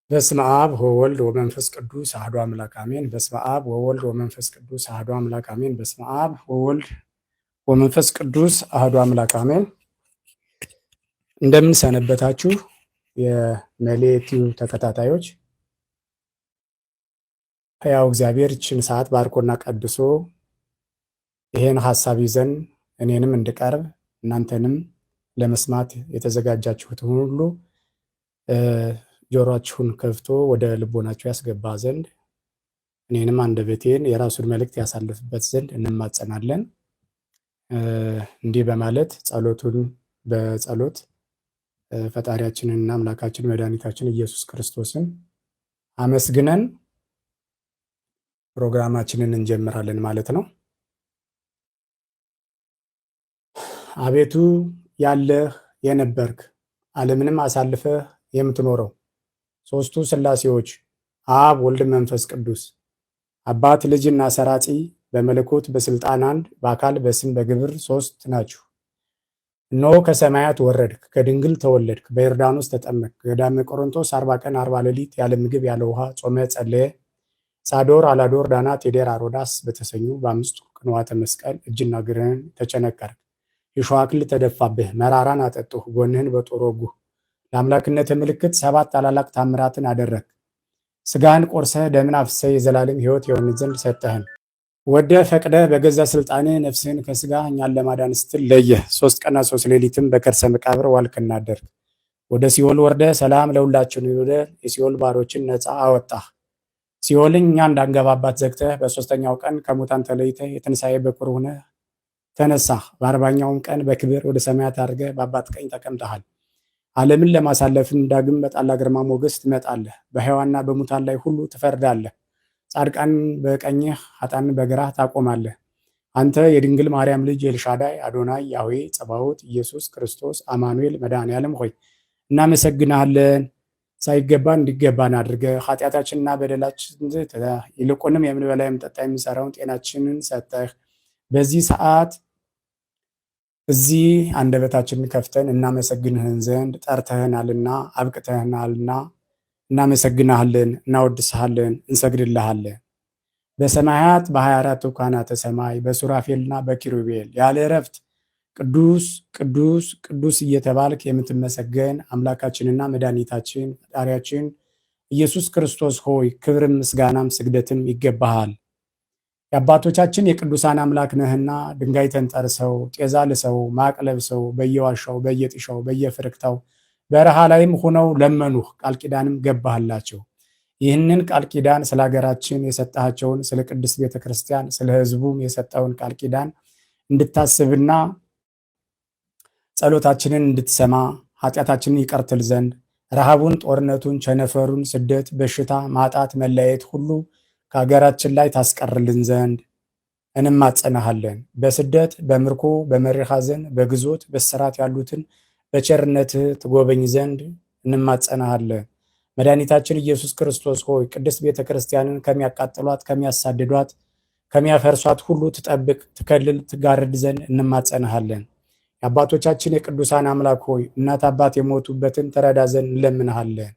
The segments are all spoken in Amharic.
በስመ አብ ወወልድ ወመንፈስ ቅዱስ አሐዱ አምላክ አሜን። በስመ አብ ወወልድ ወመንፈስ ቅዱስ አሐዱ አምላክ አሜን። በስመ አብ ወወልድ ወመንፈስ ቅዱስ አሐዱ አምላክ አሜን። እንደምን ሰነበታችሁ የመሌ ቲዩብ ተከታታዮች? ሕያው እግዚአብሔር ይህችን ሰዓት ባርኮና ቀድሶ ይሄን ሐሳብ ይዘን እኔንም እንድቀርብ እናንተንም ለመስማት የተዘጋጃችሁትን ሁሉ ጆሮአችሁን ከፍቶ ወደ ልቦናችሁ ያስገባ ዘንድ እኔንም አንደበቴን የራሱን መልእክት ያሳልፍበት ዘንድ እንማጸናለን። እንዲህ በማለት ጸሎቱን በጸሎት ፈጣሪያችንንና አምላካችን መድኃኒታችን ኢየሱስ ክርስቶስን አመስግነን ፕሮግራማችንን እንጀምራለን ማለት ነው። አቤቱ ያለህ የነበርክ ዓለምንም አሳልፈህ የምትኖረው ሦስቱ ሥላሴዎች አብ ወልድ መንፈስ ቅዱስ አባት ልጅና ሰራጺ በመለኮት በስልጣን አንድ በአካል በስም በግብር ሦስት ናችሁ። እነሆ ከሰማያት ወረድክ፣ ከድንግል ተወለድክ፣ በዮርዳኖስ ተጠመቅክ፣ ገዳመ ቆሮንቶስ 40 ቀን 40 ሌሊት ያለ ምግብ ያለ ውሃ ጾመ ጸለየ። ሳዶር አላዶር ዳናት የዴር አሮዳስ በተሰኙ በአምስቱ ቅንዋተ መስቀል እጅና እግርህን ተቸነከርክ። የሾህ አክሊል ተደፋብህ፣ መራራን አጠጡህ፣ ጎንህን በጦር ወጉህ። ለአምላክነት ምልክት 7 ታላላቅ ታምራትን አደረግ። ስጋህን ቆርሰህ ደምን አፍሰህ የዘላለም ሕይወት የሆን ዘንድ ሰጠህን። ወደ ፈቅደ በገዛ ስልጣንህ ነፍስህን ከስጋ እኛን ለማዳን ስትል ለየህ። 3 ቀንና 3 ሌሊትም በከርሰ መቃብር ዋልክና አደርክ። ወደ ሲኦል ወርደህ ሰላም ለሁላችን ወደ የሲኦል ባሮችን ነፃ አወጣህ። ሲኦልን እኛ እንዳንገባባት ዘግተህ በ3ኛው ቀን ከሙታን ተለይተህ የትንሣኤ በኩር ሆነህ ተነሳህ። በ40ኛውም ቀን በክብር ወደ ሰማያት አድርገህ በአባት ቀኝ ተቀምጠሃል። ዓለምን ለማሳለፍም ዳግም በታላቅ ግርማ ሞገስ ትመጣለህ። በሕያዋንና በሙታን ላይ ሁሉ ትፈርዳለህ። ጻድቃን በቀኝህ ኃጥአንን በግራህ ታቆማለህ። አንተ የድንግል ማርያም ልጅ ኤልሻዳይ አዶናይ ያህዌ ጸባዖት ኢየሱስ ክርስቶስ አማኑኤል መድኃኔዓለም ሆይ እናመሰግናለን። ሳይገባን እንዲገባን አድርገህ ኃጢአታችንና በደላችን ይልቁንም የምንበላ የምንጠጣ የምንሰራውን ጤናችንን ሰጠህ። በዚህ ሰዓት እዚህ አንደበታችንን ከፍተን እናመሰግንህን ዘንድ ጠርተህናልና አብቅተህናልና እናመሰግናሃለን፣ እናወድስሃለን፣ እንሰግድልሃለን። በሰማያት በ24ቱ ካህናተ ሰማይ በሱራፌልና በኪሩቤል ያለ እረፍት ቅዱስ ቅዱስ ቅዱስ እየተባልክ የምትመሰገን አምላካችንና መድኃኒታችን ፈጣሪያችን ኢየሱስ ክርስቶስ ሆይ ክብርም ምስጋናም ስግደትም ይገባሃል። የአባቶቻችን የቅዱሳን አምላክ ነህና ድንጋይ ተንጠርሰው ጤዛ ልሰው ማቅ ለብሰው በየዋሻው በየጥሻው በየፍርክታው በረሃ ላይም ሆነው ለመኑህ፣ ቃል ኪዳንም ገባህላቸው። ይህንን ቃል ኪዳን ስለ ሀገራችን የሰጣቸውን ስለ ቅድስት ቤተ ክርስቲያን ስለ ሕዝቡም የሰጠውን ቃል ኪዳን እንድታስብና ጸሎታችንን እንድትሰማ ኃጢአታችንን ይቀርትል ዘንድ ረሃቡን፣ ጦርነቱን፣ ቸነፈሩን፣ ስደት፣ በሽታ፣ ማጣት፣ መለያየት ሁሉ ከሀገራችን ላይ ታስቀርልን ዘንድ እንማጸናሃለን። በስደት በምርኮ በመሪር ሐዘን በግዞት በስራት ያሉትን በቸርነትህ ትጎበኝ ዘንድ እንማጸናሃለን። መድኃኒታችን ኢየሱስ ክርስቶስ ሆይ ቅድስት ቤተ ክርስቲያንን ከሚያቃጥሏት፣ ከሚያሳድዷት፣ ከሚያፈርሷት ሁሉ ትጠብቅ፣ ትከልል፣ ትጋርድ ዘንድ እንማጸናሃለን። የአባቶቻችን የቅዱሳን አምላክ ሆይ እናት አባት የሞቱበትን ትረዳ ዘንድ እንለምንሃለን።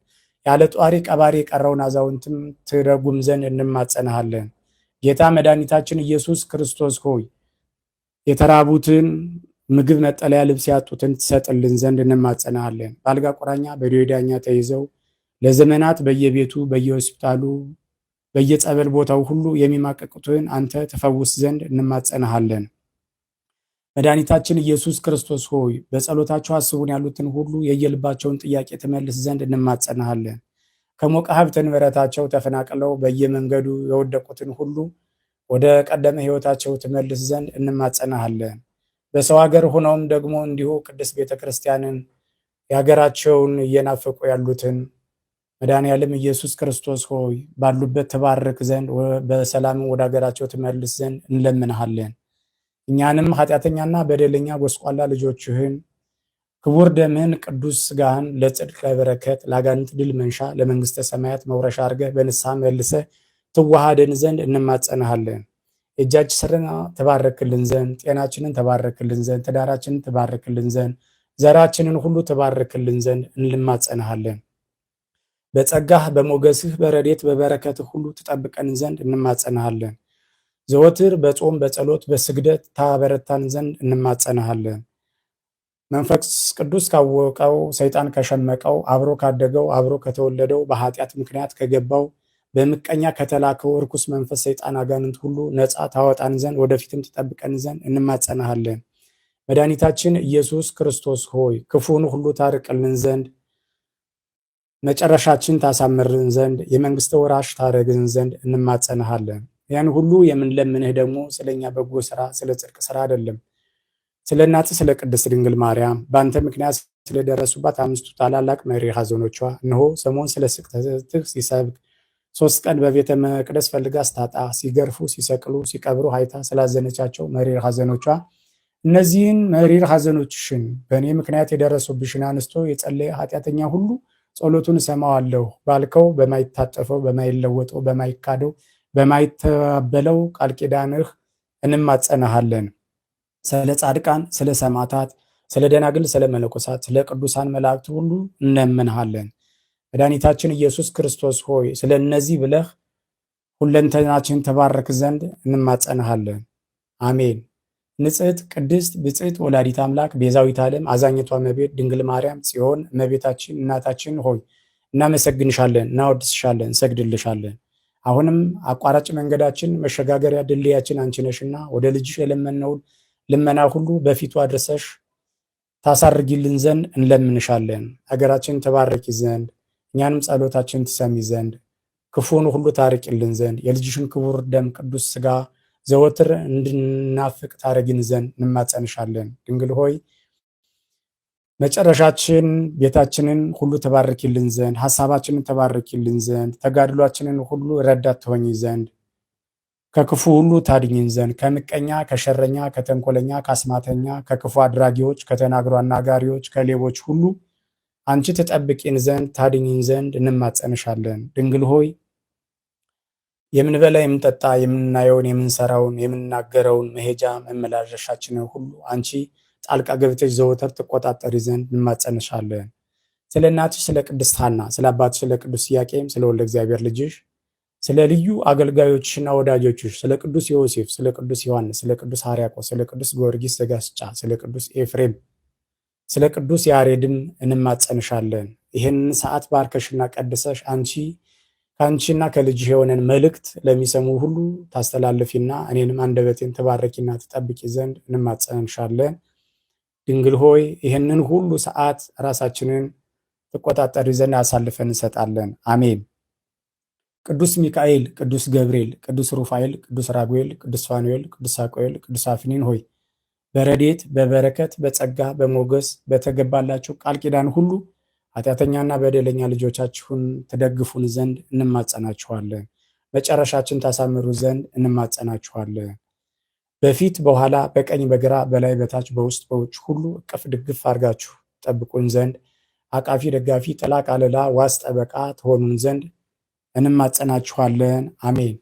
ያለ ጧሪ ቀባሪ የቀረውን አዛውንትም ትረጉም ዘንድ እንማጸናሃለን። ጌታ መድኃኒታችን ኢየሱስ ክርስቶስ ሆይ የተራቡትን ምግብ፣ መጠለያ፣ ልብስ ያጡትን ትሰጥልን ዘንድ እንማጸናሃለን። በአልጋ ቁራኛ በደዌ ዳኛ ተይዘው ለዘመናት በየቤቱ በየሆስፒታሉ በየጸበል ቦታው ሁሉ የሚማቀቁትን አንተ ትፈውስ ዘንድ እንማጸናሃለን። መድኃኒታችን ኢየሱስ ክርስቶስ ሆይ በጸሎታቸው አስቡን ያሉትን ሁሉ የየልባቸውን ጥያቄ ትመልስ ዘንድ እንማጸናሃለን። ከሞቀ ሀብት ንብረታቸው ተፈናቅለው በየመንገዱ የወደቁትን ሁሉ ወደ ቀደመ ሕይወታቸው ትመልስ ዘንድ እንማጸናሃለን። በሰው ሀገር ሆነውም ደግሞ እንዲሁ ቅድስት ቤተ ክርስቲያንን የሀገራቸውን እየናፈቁ ያሉትን መድኃኔዓለም ኢየሱስ ክርስቶስ ሆይ ባሉበት ትባርክ ዘንድ በሰላም ወደ ሀገራቸው ትመልስ ዘንድ እንለምንሃለን። እኛንም ኃጢአተኛና በደለኛ ጎስቋላ ልጆችህን ክቡር ደምህን ቅዱስ ስጋህን ለጽድቅ ለበረከት ለአጋንንት ድል መንሻ ለመንግስተ ሰማያት መውረሻ አድርገህ በንስሐ መልሰህ ትዋሃደን ዘንድ እንማጸናሃለን። የእጃች ስራ ተባረክልን ዘንድ ጤናችንን ተባረክልን ዘንድ ትዳራችንን ተባረክልን ዘንድ ዘራችንን ሁሉ ተባረክልን ዘንድ እንማጸናሃለን። በጸጋህ በሞገስህ በረድኤት በበረከትህ ሁሉ ትጠብቀን ዘንድ እንማጸናሃለን። ዘወትር በጾም በጸሎት በስግደት ታበረታን ዘንድ እንማጸናሃለን። መንፈስ ቅዱስ ካወቀው ሰይጣን ከሸመቀው አብሮ ካደገው አብሮ ከተወለደው በኃጢአት ምክንያት ከገባው በምቀኛ ከተላከው እርኩስ መንፈስ ሰይጣን አጋንንት ሁሉ ነፃ ታወጣን ዘንድ ወደፊትም ትጠብቀን ዘንድ እንማጸናሃለን። መድኃኒታችን ኢየሱስ ክርስቶስ ሆይ ክፉን ሁሉ ታርቅልን ዘንድ መጨረሻችን ታሳምርን ዘንድ የመንግስት ወራሽ ታደርገን ዘንድ እንማጸናሃለን። ያን ሁሉ የምንለምንህ ደግሞ ስለኛ በጎ ስራ ስለ ጽድቅ ስራ አይደለም፣ ስለ እናትህ ስለ ቅድስት ድንግል ማርያም በአንተ ምክንያት ስለደረሱባት አምስቱ ታላላቅ መሪር ሐዘኖቿ እነሆ ሰሞን ስለ ስቅለትህ ሲሰብክ 3 ቀን በቤተ መቅደስ ፈልጋ ስታጣ ሲገርፉ ሲሰቅሉ ሲቀብሩ አይታ ስላዘነቻቸው መሪር ሐዘኖቿ እነዚህን መሪር ሐዘኖችሽን በእኔ ምክንያት የደረሱብሽን አንስቶ የጸለየ ኃጢአተኛ ሁሉ ጸሎቱን እሰማዋለሁ ባልከው በማይታጠፈው በማይለወጠው በማይካደው በማይተባበለው ቃል ኪዳንህ እንማጸናሃለን። ስለ ጻድቃን፣ ስለ ሰማዕታት፣ ስለ ደናግል፣ ስለ መነኮሳት፣ ስለ ቅዱሳን መላእክት ሁሉ እንለምንሃለን። መድኃኒታችን ኢየሱስ ክርስቶስ ሆይ ስለ እነዚህ ብለህ ሁለንተናችን ተባረክ ዘንድ እንማጸናሃለን። አሜን። ንጽሕት ቅድስት ብጽዕት ወላዲት አምላክ ቤዛዊት ዓለም አዛኝቷ እመቤት ድንግል ማርያም ጽዮን እመቤታችን እናታችን ሆይ እናመሰግንሻለን፣ እናወድስሻለን፣ እንሰግድልሻለን። አሁንም አቋራጭ መንገዳችን መሸጋገሪያ ድልድያችን አንቺ ነሽና ወደ ልጅሽ የለመነውን ልመና ሁሉ በፊቱ አድርሰሽ ታሳርጊልን ዘንድ እንለምንሻለን። አገራችን ተባረኪ ዘንድ እኛንም ጸሎታችን ትሰሚ ዘንድ ክፉን ሁሉ ታርቂልን ዘንድ የልጅሽን ክቡር ደም ቅዱስ ሥጋ ዘወትር እንድናፍቅ ታረጊን ዘንድ እንማጸንሻለን። ድንግል ሆይ መጨረሻችን ቤታችንን ሁሉ ተባርኪልን ዘንድ ሐሳባችንን ተባርኪልን ዘንድ ተጋድሏችንን ሁሉ ረዳት ትሆኚ ዘንድ ከክፉ ሁሉ ታድኝን ዘንድ ከምቀኛ ከሸረኛ ከተንኮለኛ ከአስማተኛ ከክፉ አድራጊዎች ከተናግሮ አናጋሪዎች ከሌቦች ሁሉ አንቺ ትጠብቂን ዘንድ ታድኝን ዘንድ እንማጸንሻለን። ድንግል ሆይ የምንበላ የምንጠጣ የምናየውን የምንሰራውን የምንናገረውን መሄጃ መመላለሻችንን ሁሉ አንቺ ጣልቃ ገብተሽ ዘወትር ትቆጣጠሪ ዘንድ እንማጸንሻለን። ስለ እናትሽ ስለ ቅድስት ሐና ስለ አባትሽ ስለ ቅዱስ ኢያቄም ስለ ወልደ እግዚአብሔር ልጅሽ ስለ ልዩ አገልጋዮችሽና ወዳጆችሽ ስለ ቅዱስ ዮሴፍ ስለ ቅዱስ ዮሐንስ ስለ ቅዱስ ሕርያቆስ ስለ ቅዱስ ጊዮርጊስ ዘጋስጫ ስለ ቅዱስ ኤፍሬም ስለ ቅዱስ ያሬድም እንማጸንሻለን። ይህንን ሰዓት ባርከሽና ቀድሰሽ አንቺ ከአንቺና ከልጅሽ የሆነን መልእክት ለሚሰሙ ሁሉ ታስተላልፊና እኔንም አንደበቴን ተባረኪና ትጠብቂ ዘንድ እንማጸንሻለን። ድንግል ሆይ ይህንን ሁሉ ሰዓት ራሳችንን ትቆጣጠሪ ዘንድ አሳልፈን እንሰጣለን። አሜን። ቅዱስ ሚካኤል፣ ቅዱስ ገብርኤል፣ ቅዱስ ሩፋኤል፣ ቅዱስ ራጉኤል፣ ቅዱስ ፋኑኤል፣ ቅዱስ ሳቆኤል፣ ቅዱስ አፍኒን ሆይ በረድኤት በበረከት በጸጋ በሞገስ በተገባላችሁ ቃል ኪዳን ሁሉ ኃጢአተኛና በደለኛ ልጆቻችሁን ትደግፉን ዘንድ እንማጸናችኋለን። መጨረሻችን ታሳምሩ ዘንድ እንማጸናችኋለን። በፊት በኋላ በቀኝ በግራ በላይ በታች በውስጥ በውጭ ሁሉ እቅፍ ድግፍ አድርጋችሁ ጠብቁን ዘንድ አቃፊ ደጋፊ ጥላ ቃለላ ዋስ ጠበቃ ትሆኑን ዘንድ እንማጸናችኋለን። አሜን።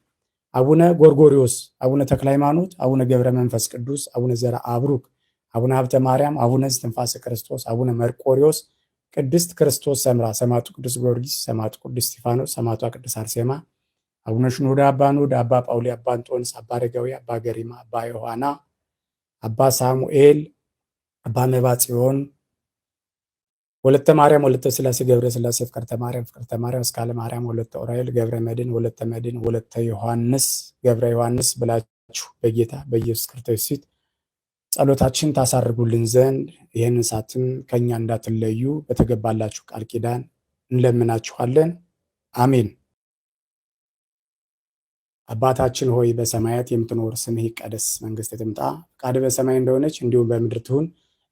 አቡነ ጎርጎሪዎስ፣ አቡነ ተክለ ሃይማኖት፣ አቡነ ገብረ መንፈስ ቅዱስ፣ አቡነ ዘርአ አብሩክ፣ አቡነ ሀብተ ማርያም፣ አቡነ እስትንፋሰ ክርስቶስ፣ አቡነ መርቆሪዎስ፣ ቅድስት ክርስቶስ ሰምራ፣ ሰማዕቱ ቅዱስ ጊዮርጊስ፣ ሰማዕቱ ቅዱስ እስጢፋኖስ፣ ሰማዕቷ ቅዱስ አርሴማ፣ አቡነ ሽኖዳ፣ አባ ኖድ፣ አባ ጳውሊ፣ አባ እንጦንስ፣ አባ አረጋዊ፣ አባ ገሪማ፣ አባ ዮሐና፣ አባ ሳሙኤል፣ አባ መባጽዮን፣ ወለተ ማርያም፣ ወለተ ስላሴ፣ ገብረ ስላሴ፣ ፍቅርተ ማርያም፣ ፍቅርተ ማርያም፣ እስካለ ማርያም፣ ወለተ ዑራኤል፣ ገብረ መድን፣ ወለተ መድን፣ ወለተ ዮሐንስ፣ ገብረ ዮሐንስ ብላችሁ በጌታ በኢየሱስ ክርስቶስ ፊት ጸሎታችን ታሳርጉልን ዘንድ ይህንን ሰዓትም ከኛ እንዳትለዩ በተገባላችሁ ቃል ኪዳን እንለምናችኋለን። አሜን። አባታችን ሆይ በሰማያት የምትኖር ስምህ ይቀደስ፣ መንግሥትህ ትምጣ፣ ፈቃድህ በሰማይ እንደሆነች እንዲሁም በምድር ትሁን።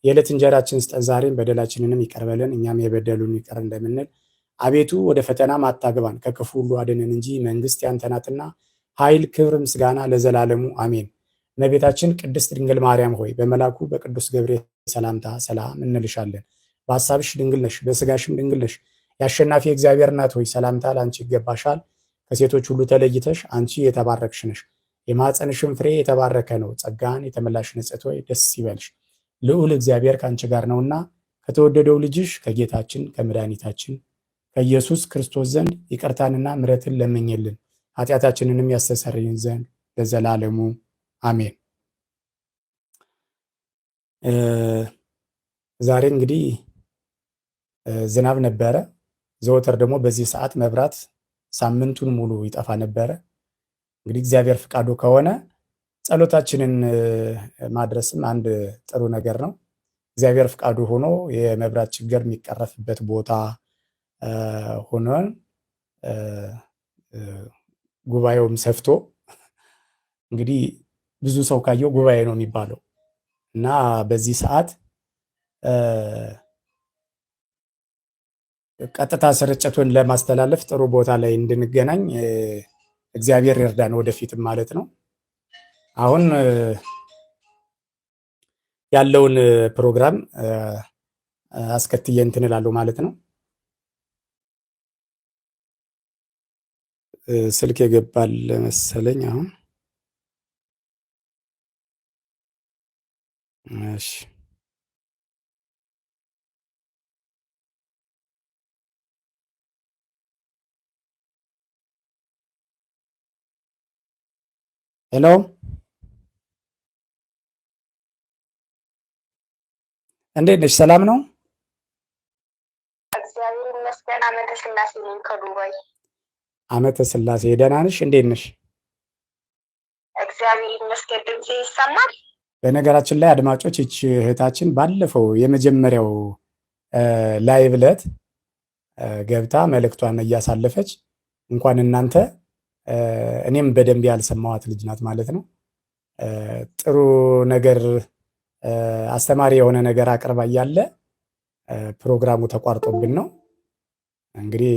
የዕለት እንጀራችንን ስጠን ዛሬም፣ በደላችንንም ይቅር በለን እኛም የበደሉን ይቅር እንደምንል። አቤቱ ወደ ፈተናም አታግባን ከክፉ ሁሉ አድነን እንጂ መንግሥት ያንተ ናትና ኃይል፣ ክብር፣ ምስጋና ለዘላለሙ አሜን። እመቤታችን ቅድስት ድንግል ማርያም ሆይ በመልአኩ በቅዱስ ገብርኤል ሰላምታ ሰላም እንልሻለን። በሐሳብሽ ድንግል ነሽ፣ በሥጋሽም ድንግል ነሽ። የአሸናፊ እግዚአብሔር እናት ሆይ ሰላምታ ለአንቺ ይገባሻል። ከሴቶች ሁሉ ተለይተሽ አንቺ የተባረክሽ ነሽ፣ የማኅፀንሽም ፍሬ የተባረከ ነው። ጸጋን የተመላሽ ንጽሕት ሆይ ደስ ይበልሽ፣ ልዑል እግዚአብሔር ከአንቺ ጋር ነውና ከተወደደው ልጅሽ ከጌታችን ከመድኃኒታችን ከኢየሱስ ክርስቶስ ዘንድ ይቅርታንና ምሕረትን ለምኝልን ኃጢአታችንንም ያስተሰርይን ዘንድ ለዘላለሙ አሜን። ዛሬ እንግዲህ ዝናብ ነበረ። ዘወትር ደግሞ በዚህ ሰዓት መብራት ሳምንቱን ሙሉ ይጠፋ ነበረ። እንግዲህ እግዚአብሔር ፍቃዱ ከሆነ ጸሎታችንን ማድረስም አንድ ጥሩ ነገር ነው። እግዚአብሔር ፍቃዱ ሆኖ የመብራት ችግር የሚቀረፍበት ቦታ ሆኖን ጉባኤውም ሰፍቶ እንግዲህ ብዙ ሰው ካየው ጉባኤ ነው የሚባለው እና በዚህ ሰዓት ቀጥታ ስርጭቱን ለማስተላለፍ ጥሩ ቦታ ላይ እንድንገናኝ እግዚአብሔር ይርዳን ወደፊትም ማለት ነው። አሁን ያለውን ፕሮግራም አስከትዬ እንትን እላለሁ ማለት ነው። ስልክ የገባል መሰለኝ አሁን። እሺ ሄሎ እንዴት ነሽ? ሰላም ነው? እግዚአብሔር ይመስገን። አመተ ስላሴ ነኝ ከዱባይ። አመተ ስላሴ ደህና ነሽ? እንዴት ነሽ? እግዚአብሔር ይመስገን። ድምጼ ይሰማል? በነገራችን ላይ አድማጮች ይህች እህታችን ባለፈው የመጀመሪያው ላይቭ ዕለት ገብታ መልእክቷን እያሳለፈች እንኳን እናንተ እኔም በደንብ ያልሰማዋት ልጅ ናት ማለት ነው። ጥሩ ነገር አስተማሪ የሆነ ነገር አቅርባ እያለ ፕሮግራሙ ተቋርጦብን ነው። እንግዲህ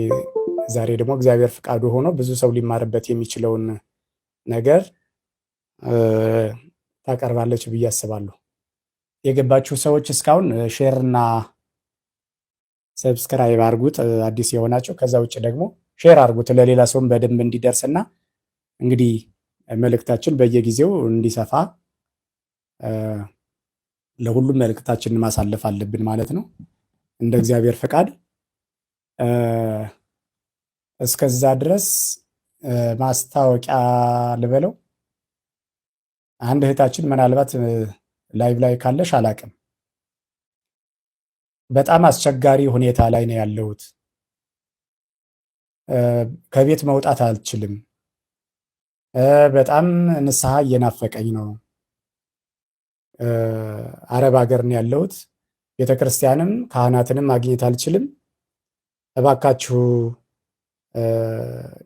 ዛሬ ደግሞ እግዚአብሔር ፍቃዱ ሆኖ ብዙ ሰው ሊማርበት የሚችለውን ነገር ታቀርባለች ብዬ አስባለሁ። የገባችሁ ሰዎች እስካሁን ሼር እና ሰብስክራይብ አድርጉት፣ አዲስ የሆናችሁ። ከዛ ውጭ ደግሞ ሼር አድርጉት ለሌላ ሰውም በደንብ እንዲደርስና እንግዲህ መልእክታችን በየጊዜው እንዲሰፋ ለሁሉም መልእክታችንን ማሳለፍ አለብን ማለት ነው እንደ እግዚአብሔር ፈቃድ። እስከዛ ድረስ ማስታወቂያ ልበለው። አንድ እህታችን ምናልባት ላይቭ ላይ ካለሽ አላቅም፣ በጣም አስቸጋሪ ሁኔታ ላይ ነው ያለሁት፣ ከቤት መውጣት አልችልም፣ በጣም ንስሐ እየናፈቀኝ ነው፣ አረብ ሀገር ነው ያለሁት፣ ቤተክርስቲያንም ካህናትንም ማግኘት አልችልም፣ እባካችሁ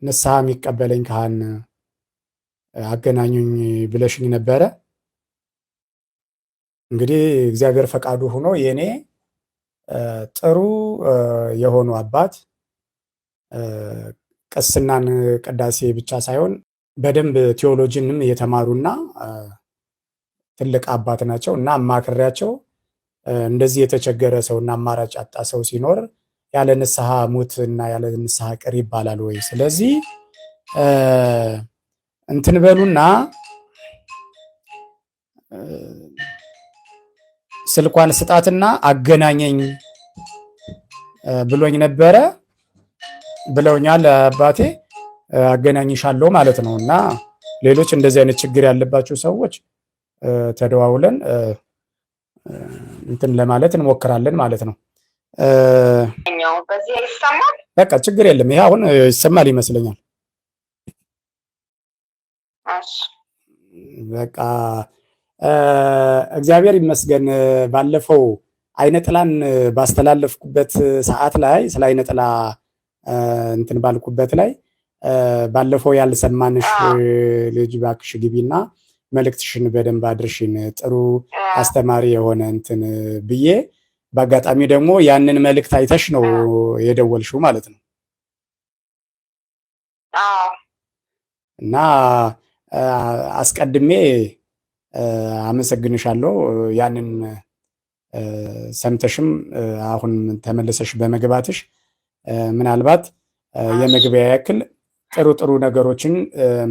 ንስሐ የሚቀበለኝ ካህን አገናኙኝ ብለሽኝ ነበረ። እንግዲህ እግዚአብሔር ፈቃዱ ሆኖ የኔ ጥሩ የሆኑ አባት ቅስናን ቅዳሴ ብቻ ሳይሆን በደንብ ቴዎሎጂንም የተማሩና ትልቅ አባት ናቸው እና አማክሬያቸው እንደዚህ የተቸገረ ሰውና አማራጭ ያጣ ሰው ሲኖር ያለ ንስሐ ሙት እና ያለ ንስሐ ቅር ይባላል ወይ? ስለዚህ እንትን በሉና ስልኳን ስጣትና አገናኘኝ ብሎኝ ነበረ ብለውኛል አባቴ። አገናኝሻለሁ ማለት ነው እና ሌሎች እንደዚህ አይነት ችግር ያለባቸው ሰዎች ተደዋውለን እንትን ለማለት እንሞክራለን ማለት ነው። በቃ ችግር የለም። ይሄ አሁን ይሰማል ይመስለኛል። በቃ እግዚአብሔር ይመስገን። ባለፈው አይነ ጥላን ባስተላለፍኩበት ሰዓት ላይ ስለ አይነ ጥላ እንትን ባልኩበት ላይ ባለፈው ያልሰማንሽ ልጅ ባክሽ ግቢና መልእክትሽን በደንብ አድርሽን ጥሩ አስተማሪ የሆነ እንትን ብዬ በአጋጣሚ ደግሞ ያንን መልእክት አይተሽ ነው የደወልሽው ማለት ነው እና አስቀድሜ አመሰግንሻለሁ። ያንን ሰምተሽም አሁን ተመለሰሽ በመግባትሽ ምናልባት የመግቢያ ያክል ጥሩ ጥሩ ነገሮችን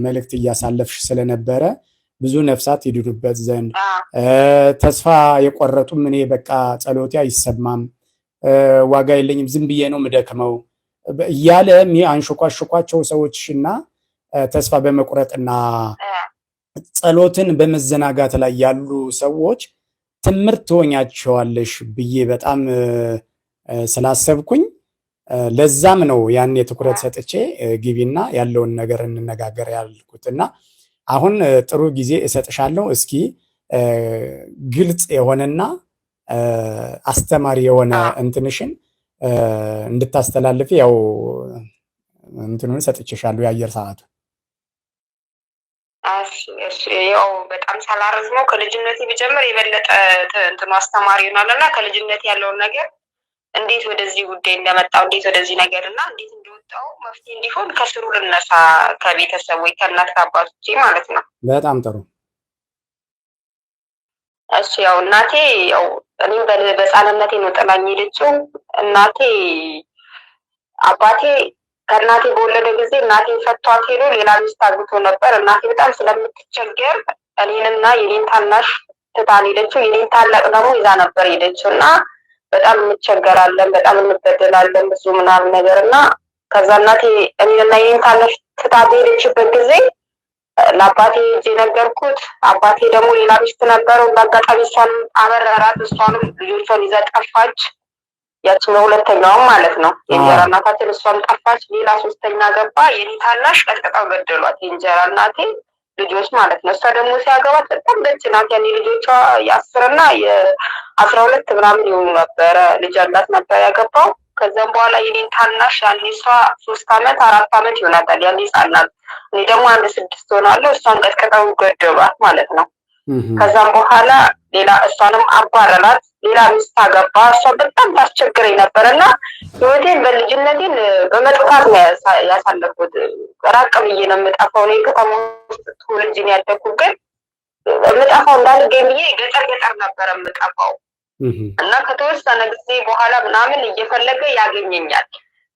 መልእክት እያሳለፍሽ ስለነበረ ብዙ ነፍሳት ይድኑበት ዘንድ ተስፋ የቆረጡም እኔ በቃ ጸሎቴ አይሰማም፣ ዋጋ የለኝም፣ ዝም ብዬ ነው ምደክመው፣ እያለ የሚያንሾኳሾኳቸው ሰዎችና ተስፋ በመቁረጥና ጸሎትን በመዘናጋት ላይ ያሉ ሰዎች ትምህርት ትሆኛቸዋለሽ ብዬ በጣም ስላሰብኩኝ ለዛም ነው ያን የትኩረት ሰጥቼ ግቢና ያለውን ነገር እንነጋገር ያልኩትና አሁን ጥሩ ጊዜ እሰጥሻለሁ። እስኪ ግልጽ የሆነና አስተማሪ የሆነ እንትንሽን እንድታስተላልፊ ያው እንትኑን ሰጥቼሻለሁ የአየር ሰዓቱ። ያው በጣም ሳላረዝመው ከልጅነቴ ቢጀምር የበለጠ እንትኑ አስተማሪ ይሆናልና ከልጅነት ያለውን ነገር እንዴት ወደዚህ ጉዳይ እንደመጣው እንዴት ወደዚህ ነገር እና እንዴት እንደወጣው መፍትሄ እንዲሆን ከስሩ ልነሳ ከቤተሰብ ወይ ከእናት ከአባቶቼ ማለት ነው። በጣም ጥሩ። ያው እናቴ ያው እኔም በሕፃንነቴ ነው ጥላኝ ሄደችው። እናቴ አባቴ ከእናቴ በወለደ ጊዜ እናቴን ፈቷት ሄዶ ሌላ ሚስት አግብቶ ነበር። እናቴ በጣም ስለምትቸገር እኔንና የኔን ታናሽ ትታን ሄደችው። የኔን ታላቅ ደግሞ ይዛ ነበር ሄደችው እና በጣም እንቸገራለን፣ በጣም እንበደላለን ብዙ ምናምን ነገር እና ከዛ እናቴ እኔንና የኔን ታናሽ ትታን ሄደችበት ጊዜ ለአባቴ እጅ ነገርኩት። አባቴ ደግሞ ሌላ ሚስት ነበረው። በአጋጣሚ እሷንም አመረራት። እሷንም ልጆቿን ይዛ ጠፋች። ያችን ሁለተኛውም ማለት ነው የእንጀራ እናታችን እሷም ጠፋች። ሌላ ሶስተኛ ገባ። የኔ ታናሽ ቀጥቅጠው ገደሏት የእንጀራ እናቴ ልጆች ማለት ነው። እሷ ደግሞ ሲያገባት በጣም ደች ናት። ያኔ ልጆቿ የ10 እና የ12 ምናምን የሆኑ ነበረ ልጅ አላት ነበር ያገባው። ከዛም በኋላ የኔን ታናሽ ያኔ እሷ 3 ዓመት 4 ዓመት ይሆናታል ያኔ ህጻናት፣ እኔ ደግሞ 1 6 ሆናለሁ። እሷን ቀጥቅጠው ገደሏት ማለት ነው። ከዛም በኋላ ሌላ እሷንም አባረራት። ሌላ ሚስት አገባ። እሷ በጣም ታስቸግረኝ ነበር እና ህይወቴን በልጅነቴን በመጥፋት ነው ያሳለፍኩት። ራቅ ብዬ ነው የምጠፋው። እኔ ከተማ ውስጥ ተወልጄ ነው ያደግኩት፣ ግን የምጠፋው እንዳልገኝ ብዬ ገጠር ነበር የምጠፋው እና ከተወሰነ ጊዜ በኋላ ምናምን እየፈለገ ያገኘኛል።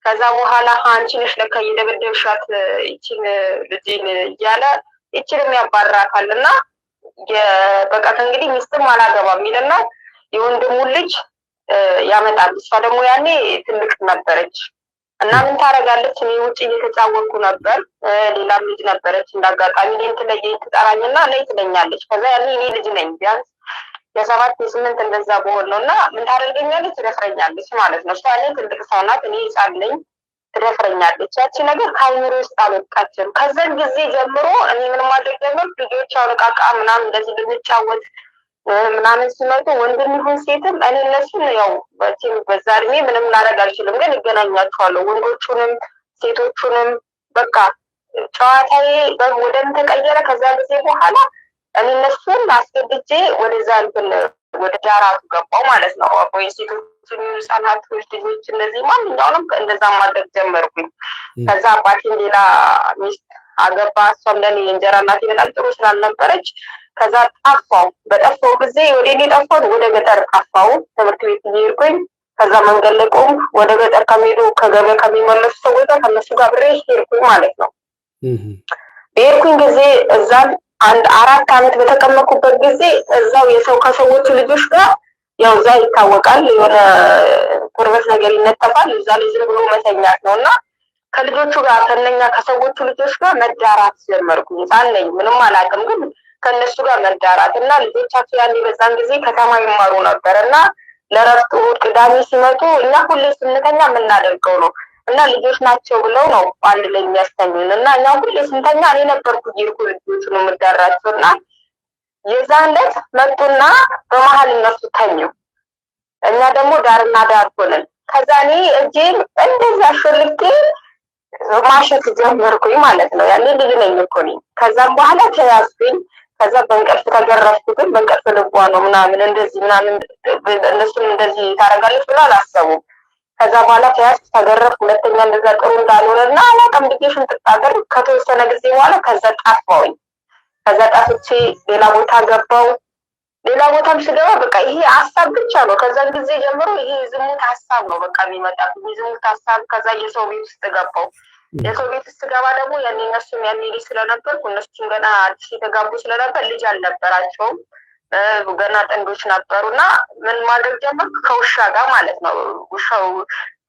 ከዛ በኋላ አንቺ ነሽ ለካ እየደበደብሻት ይቺን ልጅን እያለ ይቺንም ያባርራታል እና በቃ እንግዲህ ሚስትም አላገባም የሚልና የወንድሙን ልጅ ያመጣል። እሷ ደግሞ ያኔ ትልቅ ነበረች እና ምን ታደርጋለች? እኔ ውጭ እየተጫወትኩ ነበር። ሌላም ልጅ ነበረች እንዳጋጣሚ እኔን ትጠራኝና ነይ ትለኛለች። ከዛ ያኔ እኔ ልጅ ነኝ ቢያንስ የ7 የ8 እንደዛ በሆን ነው እና ምን ታደርገኛለች? ትደፍረኛለች ማለት ነው። እሷ ያኔ ትልቅ ሰው ናት፣ እኔ ህፃን ነኝ። ትደፍረኛለች። ያቺ ነገር ከአይምሮ ውስጥ አልወጣችም። ከዛን ጊዜ ጀምሮ እኔ ምን ማድረግ ጀመርኩ? ልጆች አውልቃቃ ምናምን እንደዚህ ልንጫወት ምናምን ሲመጡ ወንድም ይሁን ሴትም እኔ እነሱን ያው በዛ እድሜ ምንም ላደርግ አልችልም፣ ግን እገናኛቸዋለሁ ወንዶቹንም ሴቶቹንም። በቃ ጨዋታዬ ወደምን ተቀየረ። ከዛ ጊዜ በኋላ እኔ እነሱን አስገድጄ ወደዛ እንትን ወደ ዳራቱ ገባው ማለት ነው። ወይ ሴቶችን ህጻናቶች ልጆች እንደዚህ ማንኛውንም እንደዛ ማድረግ ጀመርኩኝ። ከዛ አባቴን ሌላ ሚስት አገባ። እሷም ለኔ የእንጀራ እናቴ በጣም ጥሩ ስላልነበረች ከዛ ጠፋው። በጠፋው ጊዜ ወደ እኔ ጠፋው፣ ወደ ገጠር ጠፋው። ትምህርት ቤት እየሄድኩኝ ከዛ መንገድ ላይ ቆምኩ። ወደ ገጠር ከሚሄዱ ከገበያ ከሚመለሱ ሰዎች ጋር ከነሱ ጋር አብሬ ሄድኩኝ ማለት ነው። በሄድኩኝ ጊዜ እዛም 4 ዓመት በተቀመጥኩበት ጊዜ እዛው የሰው ከሰዎቹ ልጆች ጋር ያው እዛ ይታወቃል የሆነ ቁርበት ነገር ይነጠፋል። እዛ ላይ ዝም ብሎ መተኛት ነው እና ከልጆቹ ጋር ከነኛ ከሰዎቹ ልጆች ጋር መዳራት ጀመርኩኝ። ህፃን ነኝ ምንም አላውቅም፣ ግን ከነሱ ጋር መዳራት እና ልጆቻቸው ያኔ በዛን ጊዜ ከተማ ይማሩ ነበር እና ለረፍት እሑድ ቅዳሜ ሲመጡ እኛ ሁሌ ስንተኛ የምናደርገው ነው እና ልጆች ናቸው ብለው ነው አንድ ላይ የሚያስተኙን እና እኛ ሁሌ ስንተኛ እኔ ነበርኩ ይርኩ ልጆቹን የምዳራቸው እና የዛን ዕለት መጡና በመሀል እነሱ ተኙ፣ እኛ ደግሞ ዳርና ዳር ሆነን። ከዛ እኔ እጄን እንደዛ አሾልኬ ማሸት ጀመርኩኝ ማለት ነው። ያኔ ልጅ ነኝ እኮ ነኝ። ከዛም በኋላ ተያዝኩኝ። ከዛ በእንቅልፍ ተገረፍኩ። ግን በእንቅልፍ ልቧ ነው ምናምን እንደዚህ ምናምን እነሱም እንደዚህ ታደርጋለች ብሎ አላሰቡም። ከዛ በኋላ ተያዝኩ፣ ተገረፍኩ። ሁለተኛ እንደዛ ጥሩ እንዳልሆነ እና አላውቅም ብዬ ሽንጥጥ አገር ከተወሰነ ጊዜ በኋላ ከዛ ጠፋሁኝ። ከዛ ጠፍቼ ሌላ ቦታ ገባው። ሌላ ቦታም ስገባ በቃ ይሄ ሀሳብ ብቻ ነው። ከዛን ጊዜ ጀምሮ ይሄ ዝሙት ሀሳብ ነው በቃ የሚመጣ ዝሙት ሀሳብ። ከዛ የሰው ቤት ውስጥ ገባው። የሰው ቤት ውስጥ ገባ ደግሞ ያኔ እነሱም ያኔ ልጅ ስለነበርኩ እነሱም ገና አዲስ የተጋቡ ስለነበር ልጅ አልነበራቸውም፣ ገና ጥንዶች ነበሩና ምን ማድረግ ጀመርኩ? ከውሻ ጋር ማለት ነው። ውሻው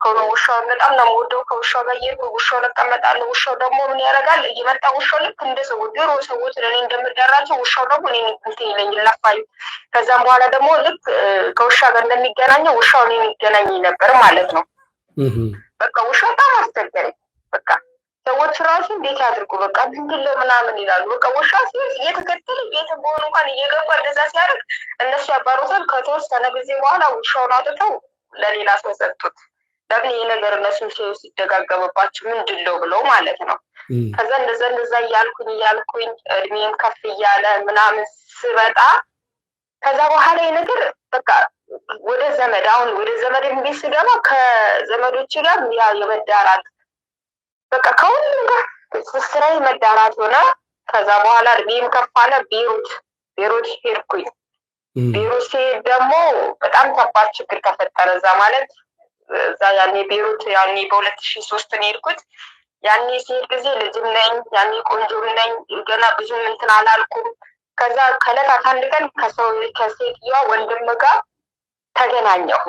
ከውሻው በጣም ነው የምወደው። ከውሻው ጋር እየሄድኩ ውሻው እቀመጣለሁ። ውሻው ደግሞ ምን ያደርጋል? እየመጣ ውሻው ልክ እንደ ሰው ድሮ ሰዎች ለእኔ እንደምደራቸው ውሻው ደግሞ እኔ እንትን ይለኝ ላፋኝ። ከዛም በኋላ ደግሞ ልክ ከውሻ ጋር እንደሚገናኘው ውሻው እኔን ይገናኝ ነበር ማለት ነው። በቃ ውሻው በጣም አስቸገረኝ። በቃ ሰዎች ራሱ እንዴት ያድርጉ በቃ ምንድን ነው ምናምን ይላሉ። በቃ ውሻ ሲሄድ እየተከተለ ቤት በሆኑ እንኳን እየገባ እንደዛ ሲያደርግ እነሱ ያባሩታል። ከተወሰነ ጊዜ በኋላ ውሻውን አውጥተው ለሌላ ሰው ሰጡት። ለምን ይሄ ነገር እነሱም ሲደጋገምባቸው ምንድን ነው ብለው ማለት ነው። ከዛ እንደዛ እያልኩኝ እድሜም ከፍ እያለ ምናምን ስበጣ ከዛ በኋላ ይሄ ነገር በቃ ወደ ዘመድ አሁን ወደ ዘመድ ቤት ስገባ ከዘመዶች ጋር ያ የመዳራት በቃ ከሁሉም ጋር ስራዬ መዳራት ሆነ። ከዛ በኋላ እድሜም ከፍ አለ። ቤሩት ሄድኩኝ። ቤሩት ሲሄድ ደግሞ በጣም ከባድ ችግር ተፈጠረ እዛ ማለት እዛ ያኔ ቤሩት ያኔ በ2003 ነው የሄድኩት። ያኔ ሲሄድ ጊዜ ልጅም ነኝ፣ ያኔ ቆንጆም ነኝ፣ ገና ብዙም እንትን አላልኩም። ከዛ ከዕለታት አንድ ቀን ከሴትዮዋ ወንድም ጋር ተገናኘሁ።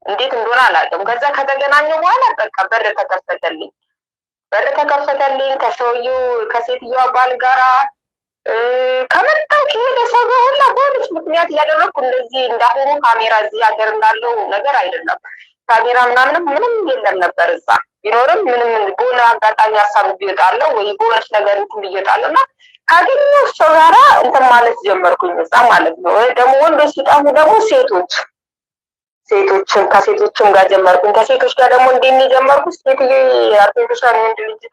እንዴት እንደሆነ አላውቅም። ከዛ ከተገናኘሁ በኋላ በቃ በር ተከፈተልኝ። ከሴትዮዋ ባል ጋራ ከመጣው ከሄደ ሰው ጋር ሁላ በሆነች ምክንያት እያደረግኩ እንደዚህ እንዳሁኑ ካሜራ እዚህ ሀገር እንዳለው ነገር አይደለም። ካሜራ ምንም የለም ነበር እዛ። ቢኖርም ምንም በሆነ አጋጣሚ ሀሳብ ቢወጣለሁ ወይ በሆነች ነገር እንትን ብዬወጣለሁ እና ካገኘሁ ሰው ጋራ እንትን ማለት ጀመርኩኝ እዛ ማለት ነው። ደግሞ ወንዶች ሲጠፉ ደግሞ ከሴቶችም ጋር ጀመርኩኝ። ከሴቶች ጋር ደግሞ እንዴት ነው የጀመርኩት? ሴትዬ አርቲፊሻል ወንድ ልጅ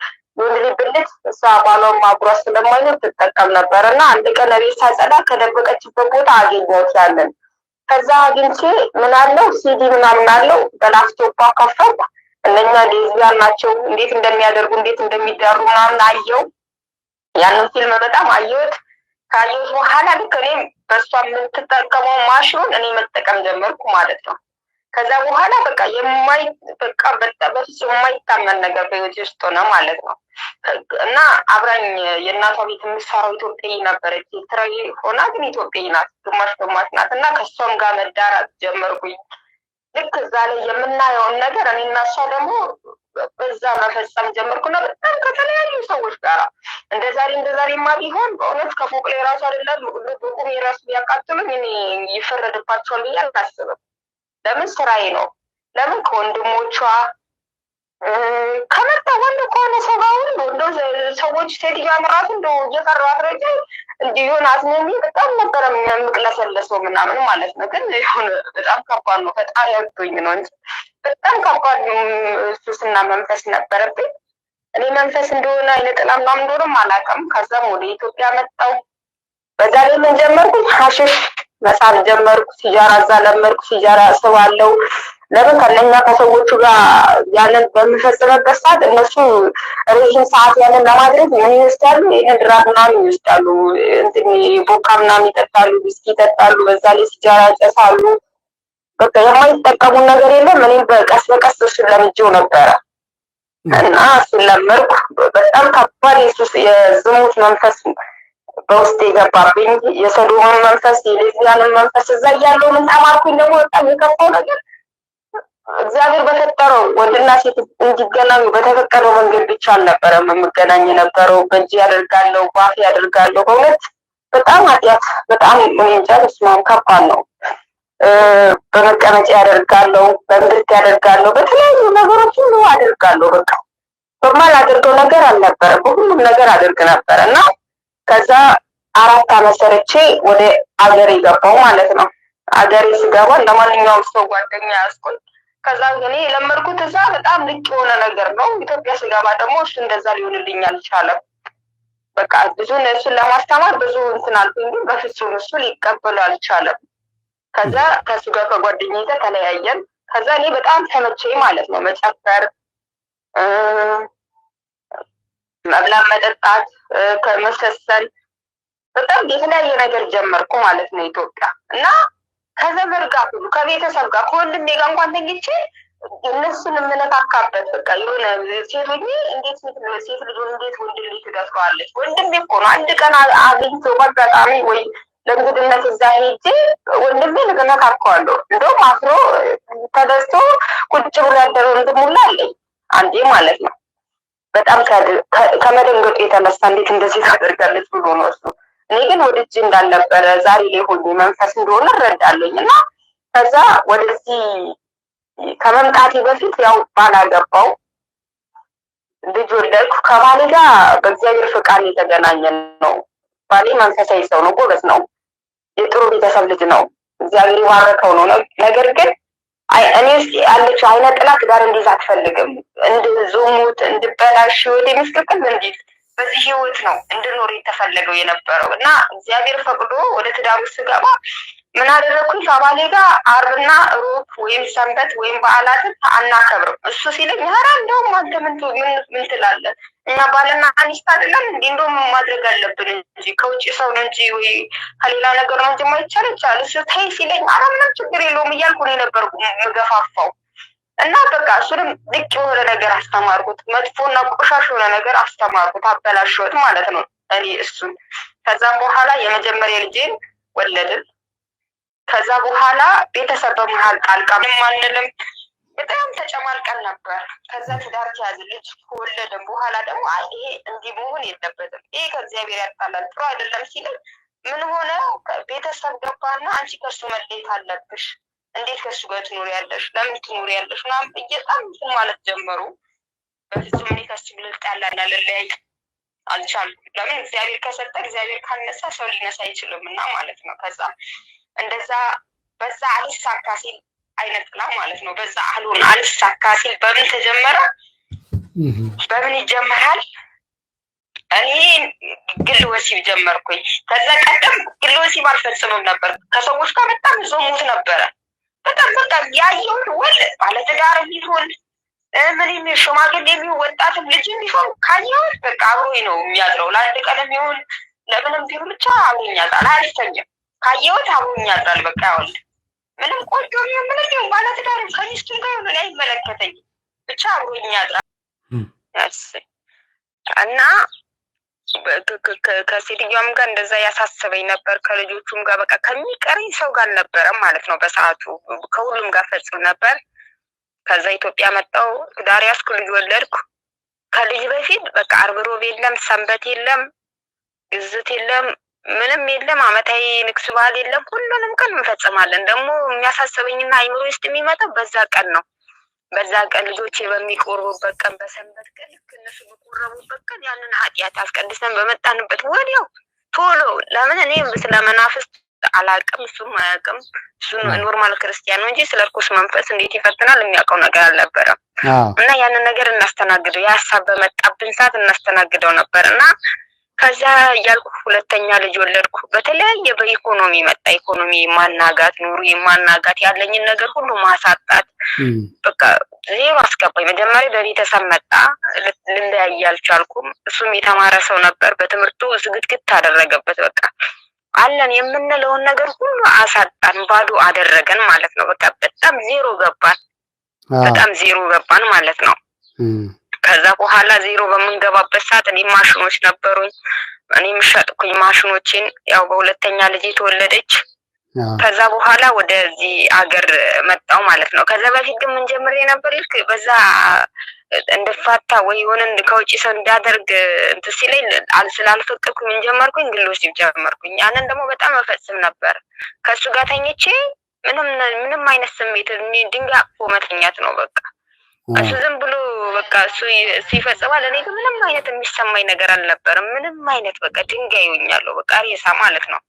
ብልት እሷ ባሏም አብሯት ስለማይኖር ትጠቀም ነበር እና አንድ ቀን ቤት ሳጸዳ ከደበቀችበት ቦታ አገኘሁት ያለን። ከዛ አግኝቼ ምን አለው ሲዲ ምናምን አለው በላፕቶፕ ከፈትኩ። እነኛ ሌዝቢያን ናቸው እንዴት እንደሚያደርጉ እንዴት እንደሚዳሩ ምናምን አየው። ያንን ፊልም በጣም አየሁት። ካየሁት በኋላ ልክ እኔም በእሷ የምትጠቀመው ማሽኑን እኔ መጠቀም ጀመርኩ ማለት ነው። ከዛ በኋላ በቃ በፍጹም የማይታመን ነገር በህይወቴ ውስጥ ሆነ ማለት ነው። እና አብራኝ የእናቷ ቤት የምትሰራው ኢትዮጵያዊ ነበረች። ኤርትራዊ ሆና ግን ኢትዮጵያዊ ናት፣ ግማሽ ናት። እና ከእሷም ጋር መዳራት ጀመርኩኝ። ልክ እዛ ላይ የምናየውን ነገር እኔና እሷ ደግሞ በዛ መፈጸም ጀመርኩና በጣም ከተለያዩ ሰዎች ጋር እንደ ዛሬማ ቢሆን በእውነት ከፎቅ ላይ ራሱ አይደለም በቁም የራሱ ቢያቃጥሉኝ እኔ ይፈረድባቸዋል ብዬ አልታስብም። ለምን ስራዬ ነው። ለምን ከወንድሞቿ ከመጣ ወንድ ከሆነ ሰው ጋር ሁሉ እንደ ሰዎች ሴትዮዋ ራሱ እንደ እየቀረባት ረጃ እንዲሆን አዝነኝ በጣም ነበረ የምቅለሰለሰው ምናምን ማለት ነው። ግን የሆነ በጣም ከባድ ነው። ፈጣሪ ያግቶኝ ነው እንጂ በጣም ከባድ ሱስና መንፈስ ነበረብኝ። እኔ መንፈስ እንደሆነ አይነ ጥላ ምናምን እንደሆነም አላውቅም። ከዛም ወደ ኢትዮጵያ መጣሁ። በዛ ላይ ምን ጀመርኩኝ? ሀሽሽ መሳብ ጀመርኩ። ሲጃራ እዛ ለመርኩ። ሲጃራ እስባለሁ። ለምን ከነኛ ከሰዎቹ ጋር ያንን በምፈጽምበት ሰዓት እነሱ ረዥም ሰዓት ያንን ለማድረግ ምን ይወስዳሉ? ይህን ድራግ ምናምን ይወስዳሉ። እንትን ቦካ ምናምን ይጠጣሉ፣ ቢስኪ ይጠጣሉ። በዛ ላይ ሲጃራ ያጨሳሉ። በቃ የማይጠቀሙ ነገር የለም። እኔም በቀስ እሱን ለምጄው ነበረ እና እሱን ለመርኩ። በጣም ከባድ የዝሙት መንፈስ በውስጥ የገባብኝ፣ የሰዶምን መንፈስ፣ የሌዝቢያንን መንፈስ እዛ እያለሁ ምን ተማርኩኝ? ደግሞ በጣም የከፋው ነገር እግዚአብሔር በፈጠረው ወንድና ሴት እንዲገናኙ በተፈቀደው መንገድ ብቻ አልነበረም የምገናኝ የነበረው። በእጅ ያደርጋለሁ፣ በአፍ ያደርጋለሁ። በእውነት በጣም ኃጢአት፣ በጣም እንጃ ስማም ከባድ ነው። በመቀመጫ ያደርጋለሁ፣ በእምብርት ያደርጋለሁ፣ በተለያዩ ነገሮች ሁሉ አደርጋለሁ። በቃ በማላደርገው ነገር አልነበረም፣ በሁሉም ነገር አደርግ ነበረ እና ከዛ 4 ዓመት ሰርቼ ወደ አገሬ ገባሁ ማለት ነው። አገሬ ስገባ ለማንኛውም ሰው ጓደኛ ያዝኩኝ። ከዛ እኔ የለመድኩት እዛ በጣም ልቅ የሆነ ነገር ነው። ኢትዮጵያ ስገባ ደግሞ እሱ እንደዛ ሊሆንልኝ አልቻለም። በቃ ብዙ እሱን ለማስተማር ብዙ እንትን አልኩኝ፣ ግን በፍጹም እሱ ሊቀበሉ አልቻለም። ከዛ ከእሱ ጋር ከጓደኛዬ ጋር ተለያየን። ከዛ እኔ በጣም ተመቸኝ ማለት ነው። መጨፈር፣ መብላት፣ መጠጣት፣ ከመሰሰል በጣም የተለያየ ነገር ጀመርኩ ማለት ነው ኢትዮጵያ እና ከዘመድ ጋር ሁሉ ከቤተሰብ ጋር ከወንድሜ ጋር እንኳን ተኝቼ እነሱን የምነካካበት በቃ የሆነ ሴቶኝ እንዴት ሴት ልጅ እንዴት ወንድ ልጅ ትደፍረዋለች? ወንድሜ እኮ ነው። አንድ ቀን አግኝቶ በአጋጣሚ ወይ ለእንግድነት እዛ ሄጄ ወንድሜ ልገነካከዋለሁ። እንደውም አፍሮ ተደስቶ ቁጭ ብሎ ያደረው እንድሙላ አለኝ አንዴ ማለት ነው። በጣም ከመደንገጡ የተነሳ እንዴት እንደዚህ ታደርጋለች ብሎ ነው እሱ። እኔ ግን ወደጅ እንዳልነበረ ዛሬ ላይ ሆኜ መንፈስ እንደሆነ እረዳለኝ። እና ከዛ ወደዚህ ከመምጣቴ በፊት ያው ባላገባው ልጅ ወለድኩ። ከባሌ ጋር በእግዚአብሔር ፍቃድ የተገናኘ ነው። ባሌ መንፈሳዊ ሰው ነው፣ ጎበዝ ነው፣ የጥሩ ቤተሰብ ልጅ ነው፣ እግዚአብሔር ይባረከው ነው። ነገር ግን እኔ ውስጥ ያለችው አይነ ጥላ ትዳር እንዲይዝ አትፈልግም። እንድዝሙት እንድበላሽ ህይወት የሚስቅቅል እንዲል በዚህ ህይወት ነው እንድኖር የተፈለገው የነበረው። እና እግዚአብሔር ፈቅዶ ወደ ትዳር ውስጥ ስገባ ምን አደረግኩኝ? ከባሌ ጋር አርብና ሮብ ወይም ሰንበት ወይም በዓላትን አናከብርም። እሱ ሲለኝ ኧረ እንደውም አንተ ምን ትላለህ? እኛ ባልና ሚስት አይደለም እንዲ እንደውም ማድረግ አለብን እንጂ ከውጭ ሰው ነው እንጂ ወይ ከሌላ ነገር ነው እንጂ ማይቻል ይቻል። እሱ ተይ ሲለኝ ኧረ ምንም ችግር የለውም እያልኩ ነው የነበርኩ የምገፋፋው። እና በቃ እሱንም ልቅ የሆነ ነገር አስተማርኩት፣ መጥፎና ቆሻሽ የሆነ ነገር አስተማርኩት፣ አበላሸሁት ማለት ነው እኔ እሱን። ከዛም በኋላ የመጀመሪያ ልጄን ወለድን። ከዛ በኋላ ቤተሰብ በመሀል ጣልቃ አንልም፣ በጣም ተጨማልቀን ነበር። ከዛ ትዳር ያዝ ልጅ ከወለድን በኋላ ደግሞ ይሄ እንዲህ መሆን የለበትም፣ ይሄ ከእግዚአብሔር ያጣላል፣ ጥሩ አይደለም ሲለኝ ምን ሆነ? ቤተሰብ ገባና አንቺ ከሱ መለየት አለብሽ፣ እንዴት ከሱ ጋር ትኖሪያለሽ? ለምን ትኖሪያለሽ? ምናምን በጣም ማለት ጀመሩ። በፍጹም እኔ ከሱ ልልጥ ያላና ልለያይ አልቻልኩም። ለምን? እግዚአብሔር ከሰጠ እግዚአብሔር ካነሳ ሰው ሊነሳ አይችልም እና ማለት ነው። ከዛ እንደዛ በዛ አልሳካ ሲል አይነጥላ ማለት ነው። በዛ አልሆን አልሳካ ሲል በምን ተጀመረ? በምን ይጀመራል? እኔ ግል ወሲብ ጀመርኩኝ። ከዛ ቀደም ግል ወሲብ አልፈጽምም ነበር። ከሰዎች ጋር በጣም ዞሙት ነበረ። በጣም ያየሁት ወል ባለትዳር የሚሆን ምን ሽማግሌ የሚሆን ወጣትም ልጅ የሚሆን ካየሁት በቃ አብሮኝ ነው የሚያድረው። ለአንድ ቀን የሚሆን ለምንም ቢሆን ብቻ አብሮኝ ያድራል። አልተኛም። ካየሁት አብሮኝ ያድራል። በቃ ያወል ምንም ቆንጆ የሚሆን ምንም ቢሆን ባለትዳር ከሚስቱ ጋር ምን አይመለከተኝም። ብቻ አብሮኝ ያድራል። እና ከሴትዮዋም ጋር እንደዛ ያሳስበኝ ነበር። ከልጆቹም ጋር በቃ ከሚቀረኝ ሰው ጋር አልነበረም ማለት ነው። በሰዓቱ ከሁሉም ጋር ፈጽም ነበር። ከዛ ኢትዮጵያ መጣሁ፣ ትዳር ያዝኩ፣ ልጅ ወለድኩ። ከልጅ በፊት በቃ ዓርብ ሮብ የለም፣ ሰንበት የለም፣ ግዝት የለም፣ ምንም የለም፣ አመታዊ ንግስ በዓል የለም። ሁሉንም ቀን እንፈጽማለን። ደግሞ የሚያሳስበኝና አይምሮ ውስጥ የሚመጣው በዛ ቀን ነው። በዛ ቀን ልጆቼ በሚቆርቡበት ቀን፣ በሰንበት ቀን ልክ እነሱ በቆረቡበት ቀን ያንን ኃጢአት አስቀድሰን በመጣንበት ወዲያው ቶሎ ለምን እኔ ስለ መናፍስት አላውቅም፣ እሱም አያውቅም። እሱ ኖርማል ክርስቲያን ነው እንጂ ስለ እርኩስ መንፈስ እንዴት ይፈትናል የሚያውቀው ነገር አልነበረም። እና ያንን ነገር እናስተናግደው፣ የሀሳብ በመጣብን ሰዓት እናስተናግደው ነበር። እና ከዛ እያልኩ ሁለተኛ ልጅ ወለድኩ። በተለያየ በኢኮኖሚ መጣ። ኢኮኖሚ ማናጋት፣ ኑሮ ማናጋት፣ ያለኝን ነገር ሁሉ ማሳጣት፣ በቃ ዜሮ አስገባኝ። መጀመሪያ በቤተሰብ መጣ። ልለያይ አልቻልኩም። እሱም የተማረ ሰው ነበር። በትምህርቱ ዝግትግት አደረገበት። በቃ አለን የምንለውን ነገር ሁሉ አሳጣን፣ ባዶ አደረገን ማለት ነው። በቃ በጣም ዜሮ ገባን፣ በጣም ዜሮ ገባን ማለት ነው። ከዛ በኋላ ዜሮ በምንገባበት ሰዓት እኔ ማሽኖች ነበሩኝ፣ እኔም ሸጥኩኝ ማሽኖችን። ያው በሁለተኛ ልጅ ተወለደች። ከዛ በኋላ ወደዚህ አገር መጣው ማለት ነው። ከዛ በፊት ግን ምን ጀምሬ ነበር ልክ በዛ እንድፋታ ወይ የሆነ ከውጭ ሰው እንዳደርግ እንትን ሲለኝ ስላልፈቀድኩኝ ምን ጀመርኩኝ? ግል ወሲብ ጀመርኩኝ። ያንን ደግሞ በጣም እፈጽም ነበር። ከሱ ጋር ተኝቼ ምንም አይነት ስሜት ድንጋይ አቅፎ መተኛት ነው በቃ። እሱ ዝም ብሎ በቃ እሱ ይፈጽማል። እኔ ግን ምንም አይነት የሚሰማኝ ነገር አልነበረም። ምንም አይነት በቃ ድንጋይ ይሆኛለሁ በቃ ሬሳ ማለት ነው።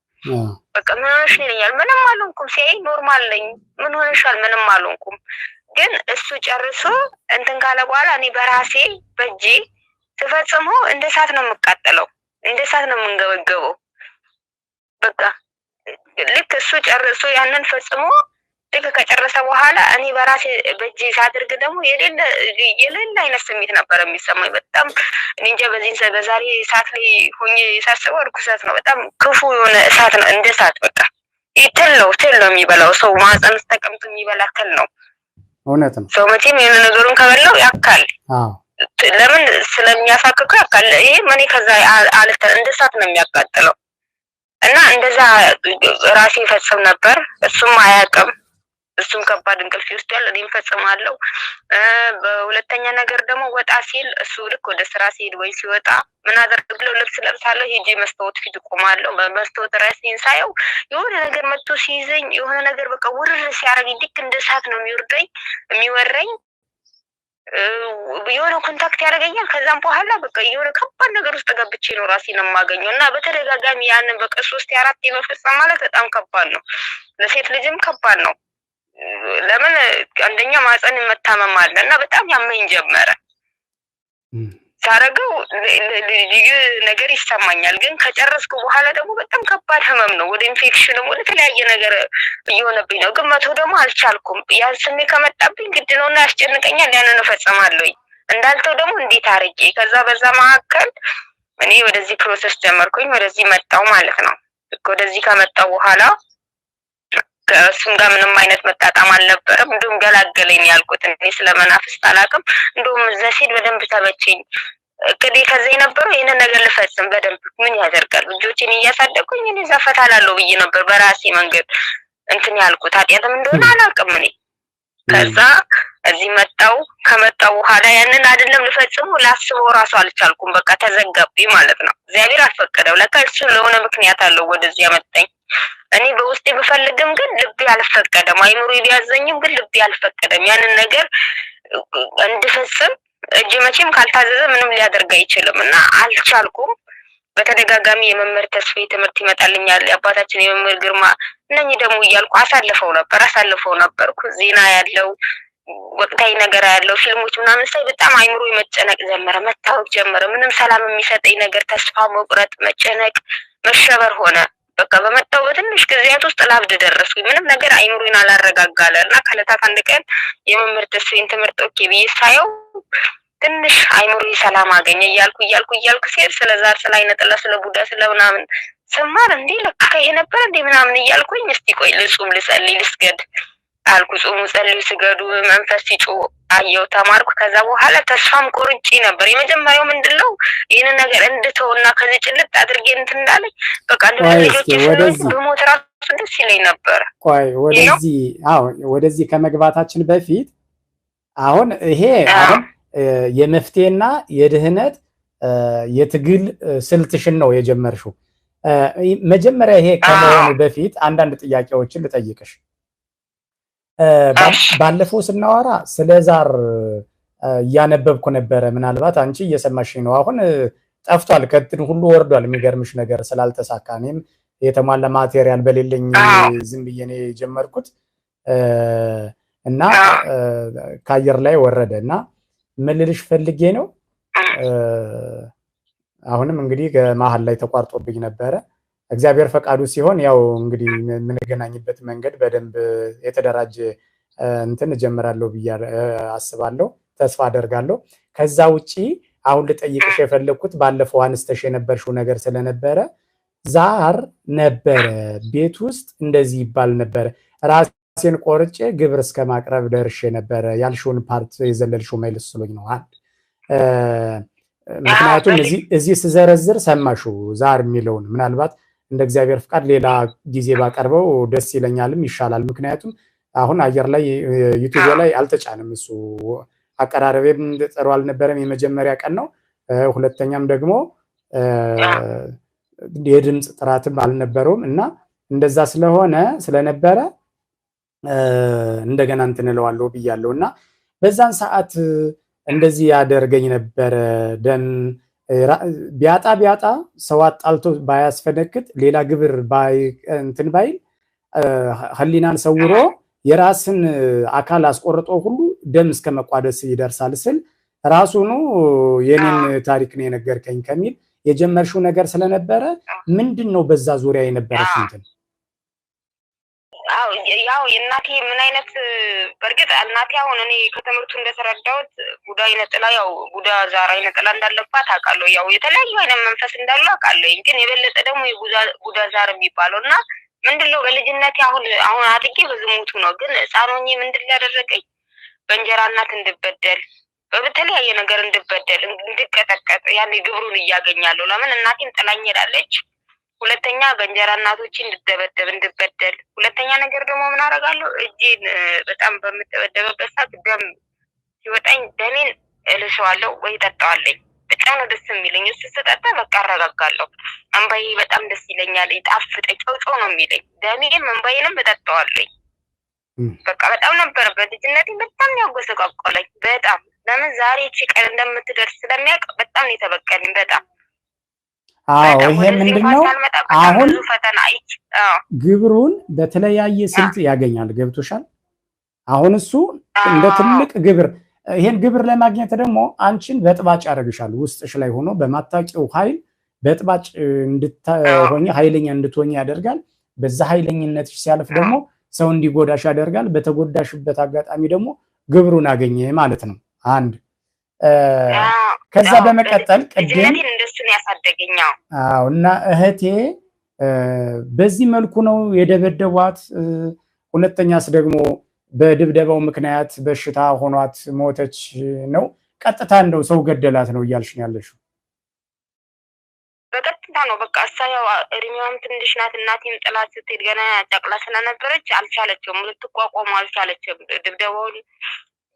በቃ ምን ሆነሽ ይለኛል። ምንም አልሆንኩም። ሲያይ ኖርማል ነኝ። ምን ሆነሻል? ምንም አልሆንኩም። ግን እሱ ጨርሶ እንትን ካለ በኋላ እኔ በራሴ በእጄ ስፈጽመው እንደ እሳት ነው የምቃጠለው፣ እንደ እሳት ነው የምንገበገበው። በቃ ልክ እሱ ጨርሶ ያንን ፈጽሞ ልክ ከጨረሰ በኋላ እኔ በራሴ በእጄ ሳድርግ ደግሞ የሌለ አይነት ስሜት ነበር የሚሰማኝ። በጣም እንጃ በዛሬ እሳት ላይ ሆኜ ሳስበው እርኩሰት ነው። በጣም ክፉ የሆነ እሳት ነው፣ እንደ እሳት በቃ ትል ነው የሚበላው። ሰው ማህፀን ውስጥ ተቀምጦ የሚበላ ትል ነው። እውነት ነው። ሰው መቼም የሆነ ነገሩን ከበላው ያካል። ለምን ስለሚያሳክከው ያካል። ይሄ እኔ ከዛ እንደ እሳት ነው የሚያቃጥለው። እና እንደዛ ራሴ ፈጽም ነበር። እሱም አያውቅም። እሱም ከባድ እንቅልፍ ይወስዳል፣ እኔም ፈጽማለሁ። በሁለተኛ ነገር ደግሞ ወጣ ሲል እሱ ልክ ወደ ስራ ሲሄድ ወይ ሲወጣ ምን አደርጋለሁ? ልብስ ለብሳለሁ፣ ሄጄ መስታወት ፊት እቆማለሁ። በመስታወት ራሴን ሳየው የሆነ ነገር መጥቶ ሲይዘኝ የሆነ ነገር በቃ ውርር ሲያደርገኝ ልክ እንደ እሳት ነው የሚወረኝ። የሆነ ኮንታክት ያደርገኛል። ከዛም በኋላ በቃ የሆነ ከባድ ነገር ውስጥ ገብቼ ነው ራሴን የማገኘው እና በተደጋጋሚ ያንን በቃ 3-4 የመፈጸም ማለት በጣም ከባድ ነው። ለሴት ልጅም ከባድ ነው። ለምን አንደኛ ማህፀን መታመም አለ እና በጣም ያመኝ ጀመረ። ሳረገው ልዩ ነገር ይሰማኛል፣ ግን ከጨረስኩ በኋላ ደግሞ በጣም ከባድ ህመም ነው። ወደ ኢንፌክሽንም ወደ ተለያየ ነገር እየሆነብኝ ነው። ግን መቶ ደግሞ አልቻልኩም። ያን ስሜት ከመጣብኝ ግድ ነውና ያስጨንቀኛል። ያንን እፈጽማለሁ። እንዳልተው ደግሞ እንዴት አርጌ ከዛ በዛ መካከል እኔ ወደዚህ ፕሮሰስ ጀመርኩኝ። ወደዚህ መጣው ማለት ነው። ወደዚህ ከመጣው በኋላ ከእሱም ጋር ምንም አይነት መጣጣም አልነበረም። እንዲሁም ገላገለኝ ያልኩት እኔ ስለመናፍስት አላውቅም። እንዲሁም እዛ ሲል በደንብ ተመቸኝ። እቅዴ ከዛ የነበረው ይህንን ነገር ልፈጽም በደንብ ምን ያደርጋል ልጆችን እያሳደግኩኝ እኔ እዛ ፈታ እላለሁ ብዬ ነበር በራሴ መንገድ እንትን ያልኩት። ኃጢአትም እንደሆነ አላውቅም እኔ። ከዛ እዚህ ከመጣው በኋላ ያንን አይደለም ልፈጽሙ ላስበው ራሱ አልቻልኩም። በቃ ተዘጋብኝ ማለት ነው። እግዚአብሔር አልፈቀደው። ለካ እሱ ለሆነ ምክንያት አለው ወደዚህ ያመጣኝ። እኔ በውስጤ ብፈልግም ግን ልቤ አልፈቀደም። አይምሮ ቢያዘኝም ግን ልቤ አልፈቀደም ያንን ነገር እንድፈጽም። እጅ መቼም ካልታዘዘ ምንም ሊያደርግ አይችልም እና አልቻልኩም። በተደጋጋሚ የመምህር ተስፋዬ ትምህርት ይመጣልኛል፣ የአባታችን የመምህር ግርማ እነኚህ ደግሞ እያልኩ አሳልፈው ነበርኩ። ዜና ያለው ወቅታዊ ነገር ያለው ፊልሞች ምናምን ሳይ በጣም አይምሮ መጨነቅ ጀመረ፣ መታወቅ ጀመረ። ምንም ሰላም የሚሰጠኝ ነገር ተስፋ መቁረጥ፣ መጨነቅ፣ መሸበር ሆነ። በቃ በመጣው በትንሽ ጊዜያት ውስጥ ላብድ ደረስኩኝ። ምንም ነገር አይምሮን አላረጋጋለ እና ከዕለታት አንድ ቀን የመምህር ተስፋዬን ትምህርት ኦኬ ብዬ ሳየው ትንሽ አይምሮ ሰላም አገኘ። እያልኩ ሲሄድ ስለዛር ስለ አይነ ጥላ ስለ ቡዳ ስለ ምናምን ስማር እንዴ ለካ ይሄ ነበር እንዴ ምናምን እያልኩኝ እስቲ ቆይ ልጹም፣ ልጸልይ፣ ልስገድ አልኩ። ጾሙ፣ ጸልዩ፣ ስገዱ መንፈስ ሲጮህ አየው፣ ተማርኩ። ከዛ በኋላ ተስፋም ቆርጬ ነበር። የመጀመሪያው ምንድነው ይሄን ነገር እንድተውና ከዚህ ጭልጥ አድርጌ እንትን እንዳለኝ በቃ በሞት ራሱ ደስ ይለኝ ነበር። ቆይ ወደዚህ ከመግባታችን በፊት አሁን ይሄ አሁን የመፍትሄና የድህነት የትግል ስልትሽን ነው የጀመርሽው። መጀመሪያ ይሄ ከመሆኑ በፊት አንዳንድ ጥያቄዎችን ልጠይቅሽ። ባለፈው ስናወራ ስለ ዛር እያነበብኩ ነበረ። ምናልባት አንቺ እየሰማሽኝ ነው። አሁን ጠፍቷል፣ ከእንትን ሁሉ ወርዷል። የሚገርምሽ ነገር ስላልተሳካ እኔም የተሟላ ማቴሪያል በሌለኝ ዝም ብዬ ነው የጀመርኩት እና ከአየር ላይ ወረደ እና ምን ልልሽ ፈልጌ ነው። አሁንም እንግዲህ ከመሀል ላይ ተቋርጦብኝ ነበረ። እግዚአብሔር ፈቃዱ ሲሆን ያው እንግዲህ የምንገናኝበት መንገድ በደንብ የተደራጀ እንትን እጀምራለሁ ብዬ አስባለሁ፣ ተስፋ አደርጋለሁ። ከዛ ውጪ አሁን ልጠይቅሽ የፈለግኩት ባለፈው አንስተሽ የነበርሽው ነገር ስለነበረ ዛር ነበረ ቤት ውስጥ እንደዚህ ይባል ነበረ። ራሴን ቆርጬ ግብር እስከ ማቅረብ ደርሼ ነበረ ያልሽውን ፓርት የዘለልሽው መልስሎኝ ነው። ምክንያቱም እዚህ ስዘረዝር ሰማሽው ዛር የሚለውን ምናልባት እንደ እግዚአብሔር ፍቃድ ሌላ ጊዜ ባቀርበው ደስ ይለኛልም ይሻላል። ምክንያቱም አሁን አየር ላይ ዩቲዩብ ላይ አልተጫንም። እሱ አቀራረቤም ጥሩ አልነበረም። የመጀመሪያ ቀን ነው። ሁለተኛም ደግሞ የድምፅ ጥራትም አልነበረውም እና እንደዛ ስለነበረ እንደገና እንትን እለዋለሁ ብያለሁ እና በዛን ሰዓት እንደዚህ ያደርገኝ ነበረ። ደም ቢያጣ ሰው አጣልቶ ባያስፈነክት ሌላ ግብር እንትን ባይል ህሊናን ሰውሮ የራስን አካል አስቆርጦ ሁሉ ደም እስከ መቋደስ ይደርሳል ስል ራሱኑ የኔን ታሪክ ነው የነገርከኝ ከሚል የጀመርሽው ነገር ስለነበረ ምንድነው በዛ ዙሪያ የነበረሽ እንትን? ያው የእናቴ ምን አይነት በርግጥ እናቴ አሁን እኔ ከትምህርቱ እንደተረዳሁት ቡዳ አይነት ጥላ ያው ቡዳ ዛር አይነት ጥላ እንዳለባት አውቃለሁ። ያው የተለያዩ አይነት መንፈስ እንዳሉ አውቃለሁ። ግን የበለጠ ደግሞ የቡዳ ዛር የሚባለው እና ምንድነው በልጅነቴ አሁን አጥቄ በዝሙቱ ነው። ግን ህፃን ሆኜ ምንድን ያደረገኝ በእንጀራ እናት እንድበደል በተለያየ ነገር እንድበደል እንድቀጠቀጥ ያኔ ግብሩን እያገኛለሁ። ለምን እናቴን ጥላኝ ሄዳለች። ሁለተኛ በእንጀራ እናቶች እንድበደል። ሁለተኛ ነገር ደግሞ ምን አደርጋለሁ? እጄን በጣም በምደበደበበት ሰዓት ደም ሲወጣኝ ደሜን እልሰዋለሁ ወይ እጠጣዋለሁ። በጣም ነው ደስ የሚለኝ። እሱ ስጠጣ በቃ አረጋጋለሁ። እንባዬ በጣም ደስ ይለኛል። ይጣፍጠኝ፣ ጨው ነው የሚለኝ። ደሜንም እንባዬንም እጠጣዋለሁ። በቃ በጣም ነበር በልጅነቴ በጣም ያጎሰቃቆለኝ። በጣም ለምን ዛሬ እቺ ቀን እንደምትደርስ ስለሚያውቅ በጣም ነው የተበቀለኝ። በጣም ይሄ ምንድነው አሁን ግብሩን በተለያየ ስልት ያገኛል። ገብቶሻል? አሁን እሱ እንደ ትልቅ ግብር ይሄን ግብር ለማግኘት ደግሞ አንቺን በጥባጭ ያደርግሻል። ውስጥሽ ላይ ሆኖ በማታውቂው ኃይል በጥባጭ እንድትሆኚ ኃይለኛ እንድትሆኚ ያደርጋል። በዛ ኃይለኝነትሽ ሲያልፍ ደግሞ ሰው እንዲጎዳሽ ያደርጋል። በተጎዳሽበት አጋጣሚ ደግሞ ግብሩን አገኘ ማለት ነው። አንድ ከዛ በመቀጠል ቅድም እንደሱን ያሳደገኝ እና እህቴ በዚህ መልኩ ነው የደበደቧት። ሁለተኛስ ደግሞ በድብደባው ምክንያት በሽታ ሆኗት ሞተች ነው? ቀጥታ እንደው ሰው ገደላት ነው እያልሽኝ ያለሽው? በቀጥታ ነው። በቃ እሳያው እድሜዋም ትንሽ ናት። እናቴም ጥላት ስትሄድ ገና ጨቅላ ስለነበረች አልቻለችም፣ ልትቋቋሙ አልቻለችም። ድብደባውን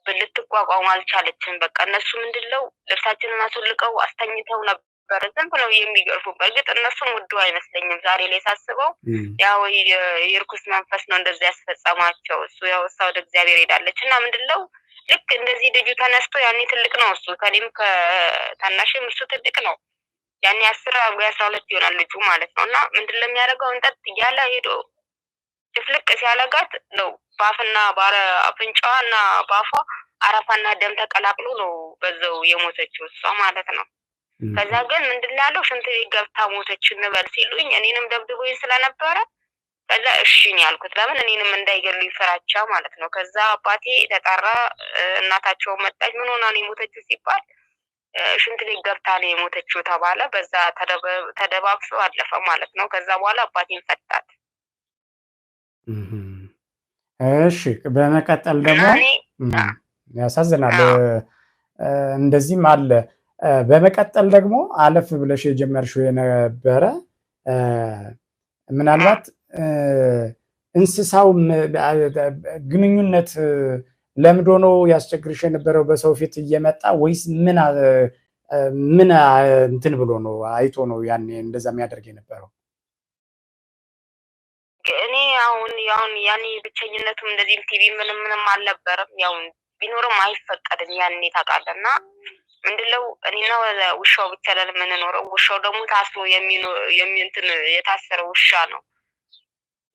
ልትቋቋሙ አልቻለችም። በቃ እነሱ ምንድነው ልብሳችንን አስወልቀው አስተኝተው ነበር ዝም ብለው የሚገርፉ። በእርግጥ እነሱም ውዱ አይመስለኝም ዛሬ ላይ ሳስበው። ያው የርኩስ መንፈስ ነው እንደዛ ያስፈጸማቸው። እሱ ያው እሷ ወደ እግዚአብሔር ሄዳለች እና ምንድነው ልክ እንደዚህ ልጁ ተነስቶ ያኔ ትልቅ ነው እሱ ከኔም ከታናሽም እሱ ትልቅ ነው። ያኔ 10 ወይ 12 ይሆናል ልጁ ማለት ነው። እና ምንድነው የሚያደርገው እንጠጥ እያለ ሄዶ ጭፍልቅ ሲያለጋት ነው ባፍና አፍንጫዋና ባፏ አረፋና ደም ተቀላቅሎ ነው በዛው የሞተችው እሷ ማለት ነው። ከዛ ግን ምንድነው ያለው ሽንት ቤት ገብታ ሞተች እንበል ሲሉኝ እኔንም ደብድቦኝ ስለነበረ ከዛ እሺ ነው ያልኩት። ለምን እኔንም እንዳይገሉኝ ፍራቻ ማለት ነው። ከዛ አባቴ ተጣራ፣ እናታቸው መጣች። ምን ሆና ነው የሞተችው ሲባል ሽንት ቤት ገብታ ነው የሞተችው ተባለ። በዛ ተደባብሶ አለፈ ማለት ነው። ከዛ በኋላ አባቴን ፈታት። እሺ በመቀጠል ደግሞ ያሳዝናል። እንደዚህም አለ። በመቀጠል ደግሞ አለፍ ብለሽ የጀመርሽው የነበረ ምናልባት እንስሳው ግንኙነት ለምዶ ነው ያስቸግርሽ የነበረው በሰው ፊት እየመጣ ወይስ ምን እንትን ብሎ ነው አይቶ ነው ያኔ እንደዛ የሚያደርግ የነበረው? እኔ አሁን ያኔ ብቸኝነቱም እንደዚህ ቲቪ ምንም አልነበረም። ያው ቢኖርም አይፈቀድም ያኔ ታውቃለና ምንድነው እኔና ውሻው ብቻ ነን የምንኖረው። ውሻው ደግሞ ታስሮ የሚንትን የታሰረ ውሻ ነው።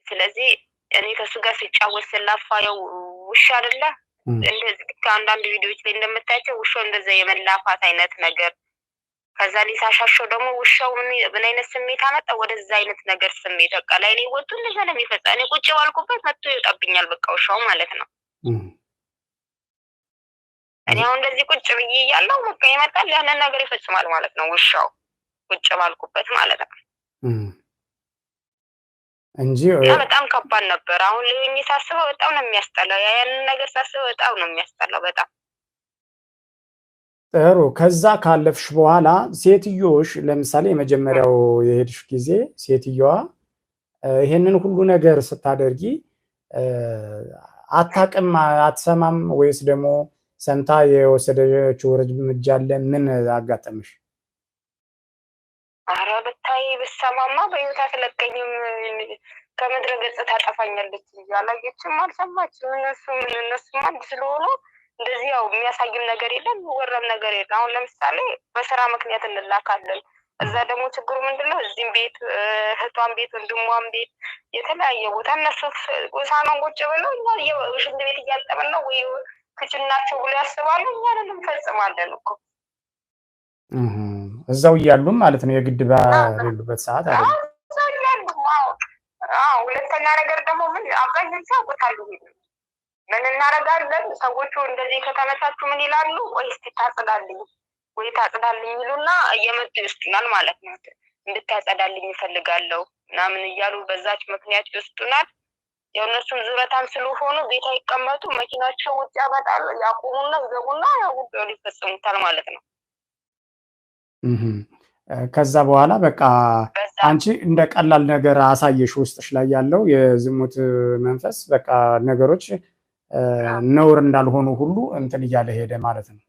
ስለዚህ እኔ ከሱ ጋር ሲጫወት ስላፋ ያው ውሻ አይደለ እንደዚህ ከአንዳንድ ቪዲዮዎች ላይ እንደምታያቸው ውሻው እንደዛ የመላፋት አይነት ነገር። ከዛ ሊሳሻቸው ደግሞ ውሻው ምን አይነት ስሜት አመጣ? ወደዛ አይነት ነገር ስሜት በቃ ላይ እኔ ወጡ እንደዛ ነው የሚፈጻ። እኔ ቁጭ ባልኩበት መጥቶ ይወጣብኛል በቃ ውሻው ማለት ነው። እኔ አሁን እንደዚህ ቁጭ ብዬ እያለሁ በቃ ይመጣል ያንን ነገር ይፈጽማል ማለት ነው ውሻው ቁጭ ባልኩበት ማለት ነው እንጂ በጣም ከባድ ነበር። አሁን ለኝ ሳስበው በጣም ነው የሚያስጠላው። ያንን ነገር ሳስበው በጣም ነው የሚያስጠላው በጣም። ጥሩ። ከዛ ካለፍሽ በኋላ ሴትዮሽ ለምሳሌ የመጀመሪያው የሄድሽ ጊዜ ሴትዮዋ ይሄንን ሁሉ ነገር ስታደርጊ አታቅም አትሰማም ወይስ ደግሞ ሰምታ የወሰደችው እርምጃ አለ? ምን አጋጠመሽ? ኧረ ብታይ ብሰማማ በህይወት አትለቀኝም፣ ከምድረ ገጽ ታጠፋኛለች። አላየችም፣ አልሰማችም። እነሱም አንድ ስለሆኑ እንደዚህ ያው የሚያሳይም ነገር የለም ወረም ነገር የለም። አሁን ለምሳሌ በስራ ምክንያት እንላካለን። እዛ ደግሞ ችግሩ ምንድነው እዚህም ቤት እህቷን ቤት ወንድሟን ቤት የተለያየ ቦታ እነሱ ሳሎን ቁጭ ብለው እኛ ሽንት ቤት እያጠብን ነው ወይ ክችን ናቸው ብሎ ያስባሉ። እኛንን እንፈጽማለን እኮ እዛው እያሉም ማለት ነው። የግድ ባሉበት ሰዓት አይደለም። ሁለተኛ ነገር ደግሞ ምን አብዛኛው ሰው ያውቁታሉ። ምን እናደርጋለን ሰዎቹ እንደዚህ ከተመቻቹ ምን ይላሉ? ወይ እስቲ ታጽዳልኝ ወይ ታጽዳልኝ ይሉና እየመጡ ይወስዱናል ማለት ነው። እንድታጸዳልኝ ይፈልጋለሁ ምናምን እያሉ በዛች ምክንያት ይወስዱናል። ያው እነሱም ዙረታም ስለሆኑ ቤት አይቀመጡ፣ መኪናቸው ውጭ ያመጣሉ፣ ያቆሙና ይገቡና ያው ጉዳዩን ይፈጽሙታል ማለት ነው። ከዛ በኋላ በቃ አንቺ እንደ ቀላል ነገር አሳየሽ ውስጥሽ ላይ ያለው የዝሙት መንፈስ በቃ ነገሮች ነውር እንዳልሆኑ ሁሉ እንትን እያለ ሄደ ማለት ነው።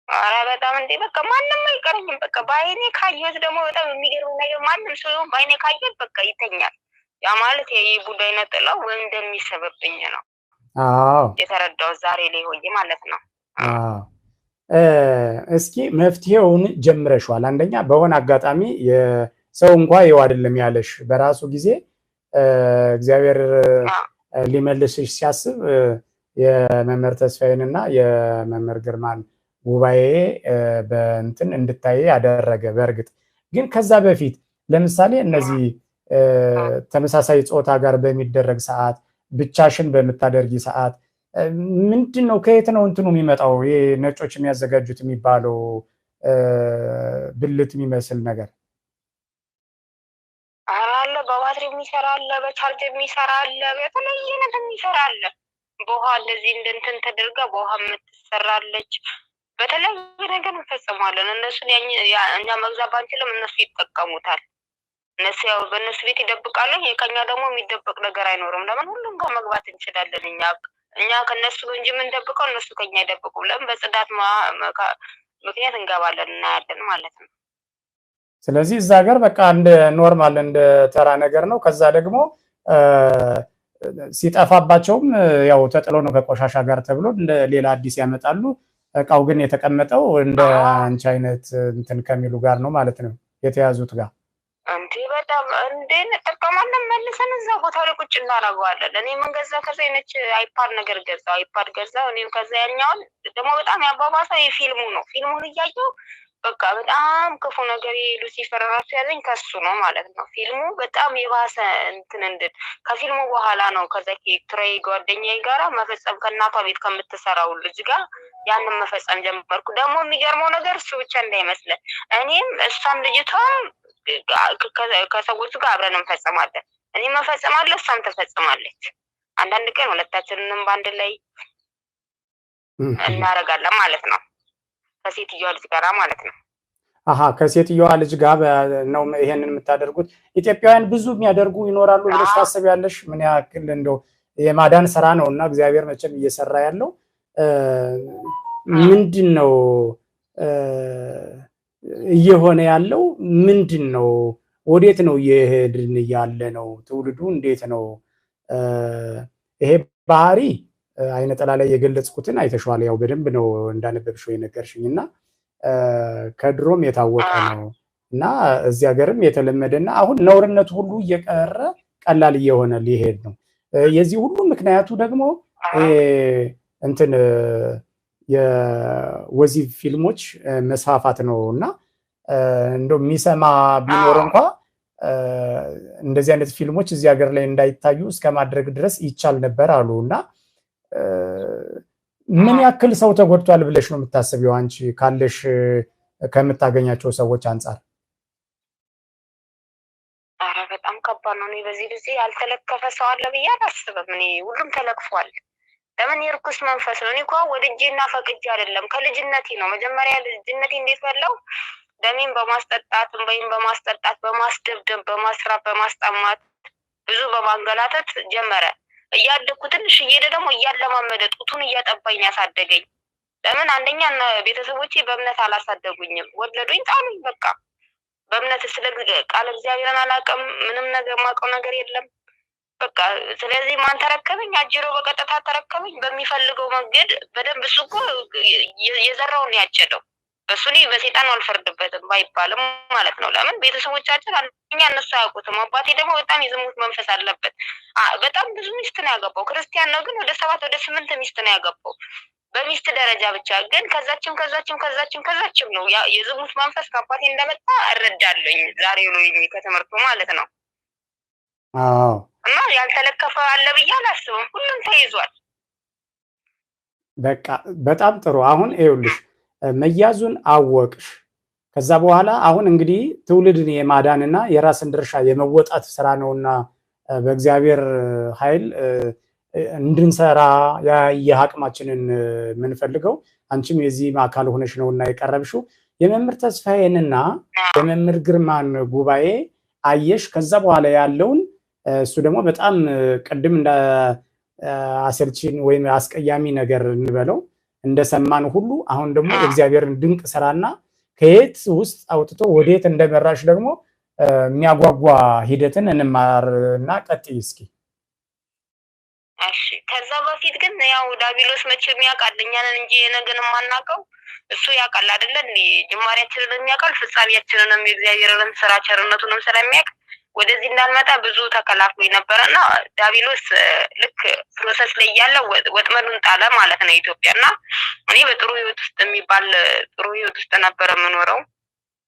ኧረ በጣም እንዴ በቃ ማንም አይቀርኝም። በቃ በአይኔ ካየሁት ደግሞ በጣም የሚገርም ነገር ማንም ሰው በአይኔ ካየሁት በቃ ይተኛል። ያ ማለት የቡዳ አይነት ጥላው ወይም እንደሚሰበብኝ ነው የተረዳው ዛሬ ላይ ሆኜ ማለት ነው። እስኪ መፍትሄውን ጀምረሽዋል። አንደኛ በሆነ አጋጣሚ የሰው እንኳ ይኸው አይደለም ያለሽ በራሱ ጊዜ እግዚአብሔር ሊመልስሽ ሲያስብ የመምህር ተስፋዬንና የመምህር ግርማን ጉባኤ በእንትን እንድታይ ያደረገ። በእርግጥ ግን ከዛ በፊት ለምሳሌ እነዚህ ተመሳሳይ ጾታ ጋር በሚደረግ ሰዓት ብቻሽን በምታደርጊ ሰዓት ምንድን ነው ከየት ነው እንትኑ የሚመጣው? ይሄ ነጮች የሚያዘጋጁት የሚባለው ብልት የሚመስል ነገር አለ። በባትሪ የሚሰራ አለ፣ በቻርጅ የሚሰራ አለ፣ በተለያየ ነገር የሚሰራ አለ። በውሃ እንደዚህ እንትን ተደርጋ በውሃ የምትሰራለች። በተለያየ ነገር እንፈጽማለን። እነሱን እኛ መግዛት ባንችልም እነሱ ይጠቀሙታል። እነሱ ያው በእነሱ ቤት ይደብቃሉ። ከኛ ደግሞ የሚደበቅ ነገር አይኖርም። ለምን ሁሉም ጋር መግባት እንችላለን። እኛ ከነሱ እንጂ የምንደብቀው እነሱ ከኛ አይደብቁም። ለምን በጽዳት ምክንያት እንገባለን እናያለን ማለት ነው። ስለዚህ እዛ ሀገር በቃ እንደ ኖርማል እንደ ተራ ነገር ነው። ከዛ ደግሞ ሲጠፋባቸውም ያው ተጥሎ ነው ከቆሻሻ ጋር ተብሎ እንደ ሌላ አዲስ ያመጣሉ። እቃው ግን የተቀመጠው እንደ አንቺ አይነት እንትን ከሚሉ ጋር ነው ማለት ነው የተያዙት ጋር እንዴ በጣም እንዴ እንጠቀማለን። መልሰን እዛ ቦታ ላይ ቁጭ እናደርገዋለን። እኔ ምን ገዛ ከዛ አይነች አይፓድ ነገር ገዛ አይፓድ ገዛ። እኔም ከዛ ያኛውን ደግሞ በጣም ያባባሰው የፊልሙ ነው። ፊልሙን እያየሁ በቃ በጣም ክፉ ነገር ሉሲፈር ራሱ ያለኝ ከሱ ነው ማለት ነው። ፊልሙ በጣም የባሰ እንትን እንድል ከፊልሙ በኋላ ነው ከዛ ትራይ ጓደኛዬ ጋራ መፈጸም ከእናቷ ቤት ከምትሰራው ልጅ ጋር ያንን መፈጸም ጀመርኩ። ደግሞ የሚገርመው ነገር እሱ ብቻ እንዳይመስለን እኔም እሷም ልጅቷም ከሰዎቹ ጋር አብረን እንፈጽማለን። እኔ መፈጽማለሁ፣ እሷም ትፈጽማለች። አንዳንድ ቀን ሁለታችንንም በአንድ ላይ እናደርጋለን ማለት ነው። ከሴትዮዋ ልጅ ጋር ማለት ነው። ከሴትዮዋ ልጅ ጋር ነው ይሄንን የምታደርጉት? ኢትዮጵያውያን ብዙ የሚያደርጉ ይኖራሉ ብለሽ ታስቢያለሽ? ምን ያክል እንደው የማዳን ስራ ነው እና እግዚአብሔር መቼም እየሰራ ያለው ምንድን ነው እየሆነ ያለው ምንድን ነው? ወዴት ነው እየሄድን ያለ ነው? ትውልዱ እንዴት ነው? ይሄ ባህሪ አይነ ጥላ ላይ የገለጽኩትን አይተሽዋል። ያው በደንብ ነው እንዳነበብሽው የነገርሽኝ እና ከድሮም የታወቀ ነው እና እዚህ ሀገርም የተለመደና አሁን ነውርነቱ ሁሉ እየቀረ ቀላል እየሆነ ሊሄድ ነው። የዚህ ሁሉ ምክንያቱ ደግሞ እንትን የወሲብ ፊልሞች መስፋፋት ነው እና እንደው የሚሰማ ቢኖር እንኳ እንደዚህ አይነት ፊልሞች እዚህ ሀገር ላይ እንዳይታዩ እስከ ማድረግ ድረስ ይቻል ነበር አሉ እና ምን ያክል ሰው ተጎድቷል ብለሽ ነው የምታስቢው አንቺ ካለሽ ከምታገኛቸው ሰዎች አንጻር? ኧረ በጣም ከባድ ነው። እኔ በዚህ ጊዜ ያልተለከፈ ሰው አለ ብዬ አላስብም። እኔ ሁሉም ተለክፏል። ለምን የርኩስ መንፈስ ነው። እኔ እኮ ወድጄና ፈቅጄ አይደለም ከልጅነቴ ነው። መጀመሪያ ልጅነቴ እንዴት በለው ደሜን በማስጠጣት እንበይን በማስጠጣት በማስደብደብ በማስራት በማስጠማት ብዙ በማንገላተት ጀመረ። እያደግኩ ትንሽ እየሄደ ደግሞ እያለማመደ ጡቱን እያጠባኝ ያሳደገኝ። ለምን አንደኛ ቤተሰቦቼ በእምነት አላሳደጉኝም፣ ወለዱኝ፣ ጣሉኝ። በቃ በእምነት ስለ ቃል እግዚአብሔርን አላውቅም። ምንም ነገር የማውቀው ነገር የለም። በቃ ስለዚህ ማን ተረከበኝ? አጅሮ በቀጥታ ተረከበኝ በሚፈልገው መንገድ በደንብ። እሱ እኮ የዘራውን ያጨደው እሱ። እኔ በሴጣን አልፈርድበትም ባይባልም ማለት ነው። ለምን ቤተሰቦቻችን አንደኛ እነሱ አያውቁትም። አባቴ ደግሞ በጣም የዝሙት መንፈስ አለበት። በጣም ብዙ ሚስት ነው ያገባው። ክርስቲያን ነው ግን ወደ 7 ወደ 8 ሚስት ነው ያገባው በሚስት ደረጃ ብቻ። ግን ከዛችም ነው የዝሙት መንፈስ ከአባቴ እንደመጣ እረዳለኝ ዛሬ ነው ከትምህርቱ ማለት ነው። እና ያልተለከፈ አለ ብዬ አላስብም። ሁሉም ተይዟል። በቃ በጣም ጥሩ። አሁን ይኸውልሽ መያዙን አወቅሽ። ከዛ በኋላ አሁን እንግዲህ ትውልድን የማዳንና የራስን ድርሻ የመወጣት ስራ ነውና በእግዚአብሔር ኃይል እንድንሰራ የአቅማችንን የምንፈልገው አንቺም የዚህ አካል ሆነሽ ነውና የቀረብሽው። የመምህር ተስፋዬንና የመምህር ግርማን ጉባኤ አየሽ። ከዛ በኋላ ያለውን እሱ ደግሞ በጣም ቅድም እንደ አሰልቺን ወይም አስቀያሚ ነገር እንበለው እንደሰማን ሁሉ አሁን ደግሞ የእግዚአብሔርን ድንቅ ስራና ከየት ውስጥ አውጥቶ ወዴት እንደመራሽ ደግሞ የሚያጓጓ ሂደትን እንማርና ቀጥይ እስኪ። እሺ ከዛ በፊት ግን ያው ዳቢሎስ መቼም ያውቃል እኛንን እንጂ የነገን ማናውቀው እሱ ያውቃል አይደለ እንዴ? ጅማሬያችንን የሚያውቃል ፍጻሜያችንንም የእግዚአብሔርን ስራ ቸርነቱንም ስለሚያውቅ ወደዚህ እንዳልመጣ ብዙ ተከላክሎኝ ነበረና ዳቢሎስ ልክ ፕሮሰስ ላይ ያለ ወጥመዱን ጣለ ማለት ነው ኢትዮጵያና እኔ በጥሩ ህይወት ውስጥ የሚባል ጥሩ ህይወት ውስጥ ነበር የምኖረው።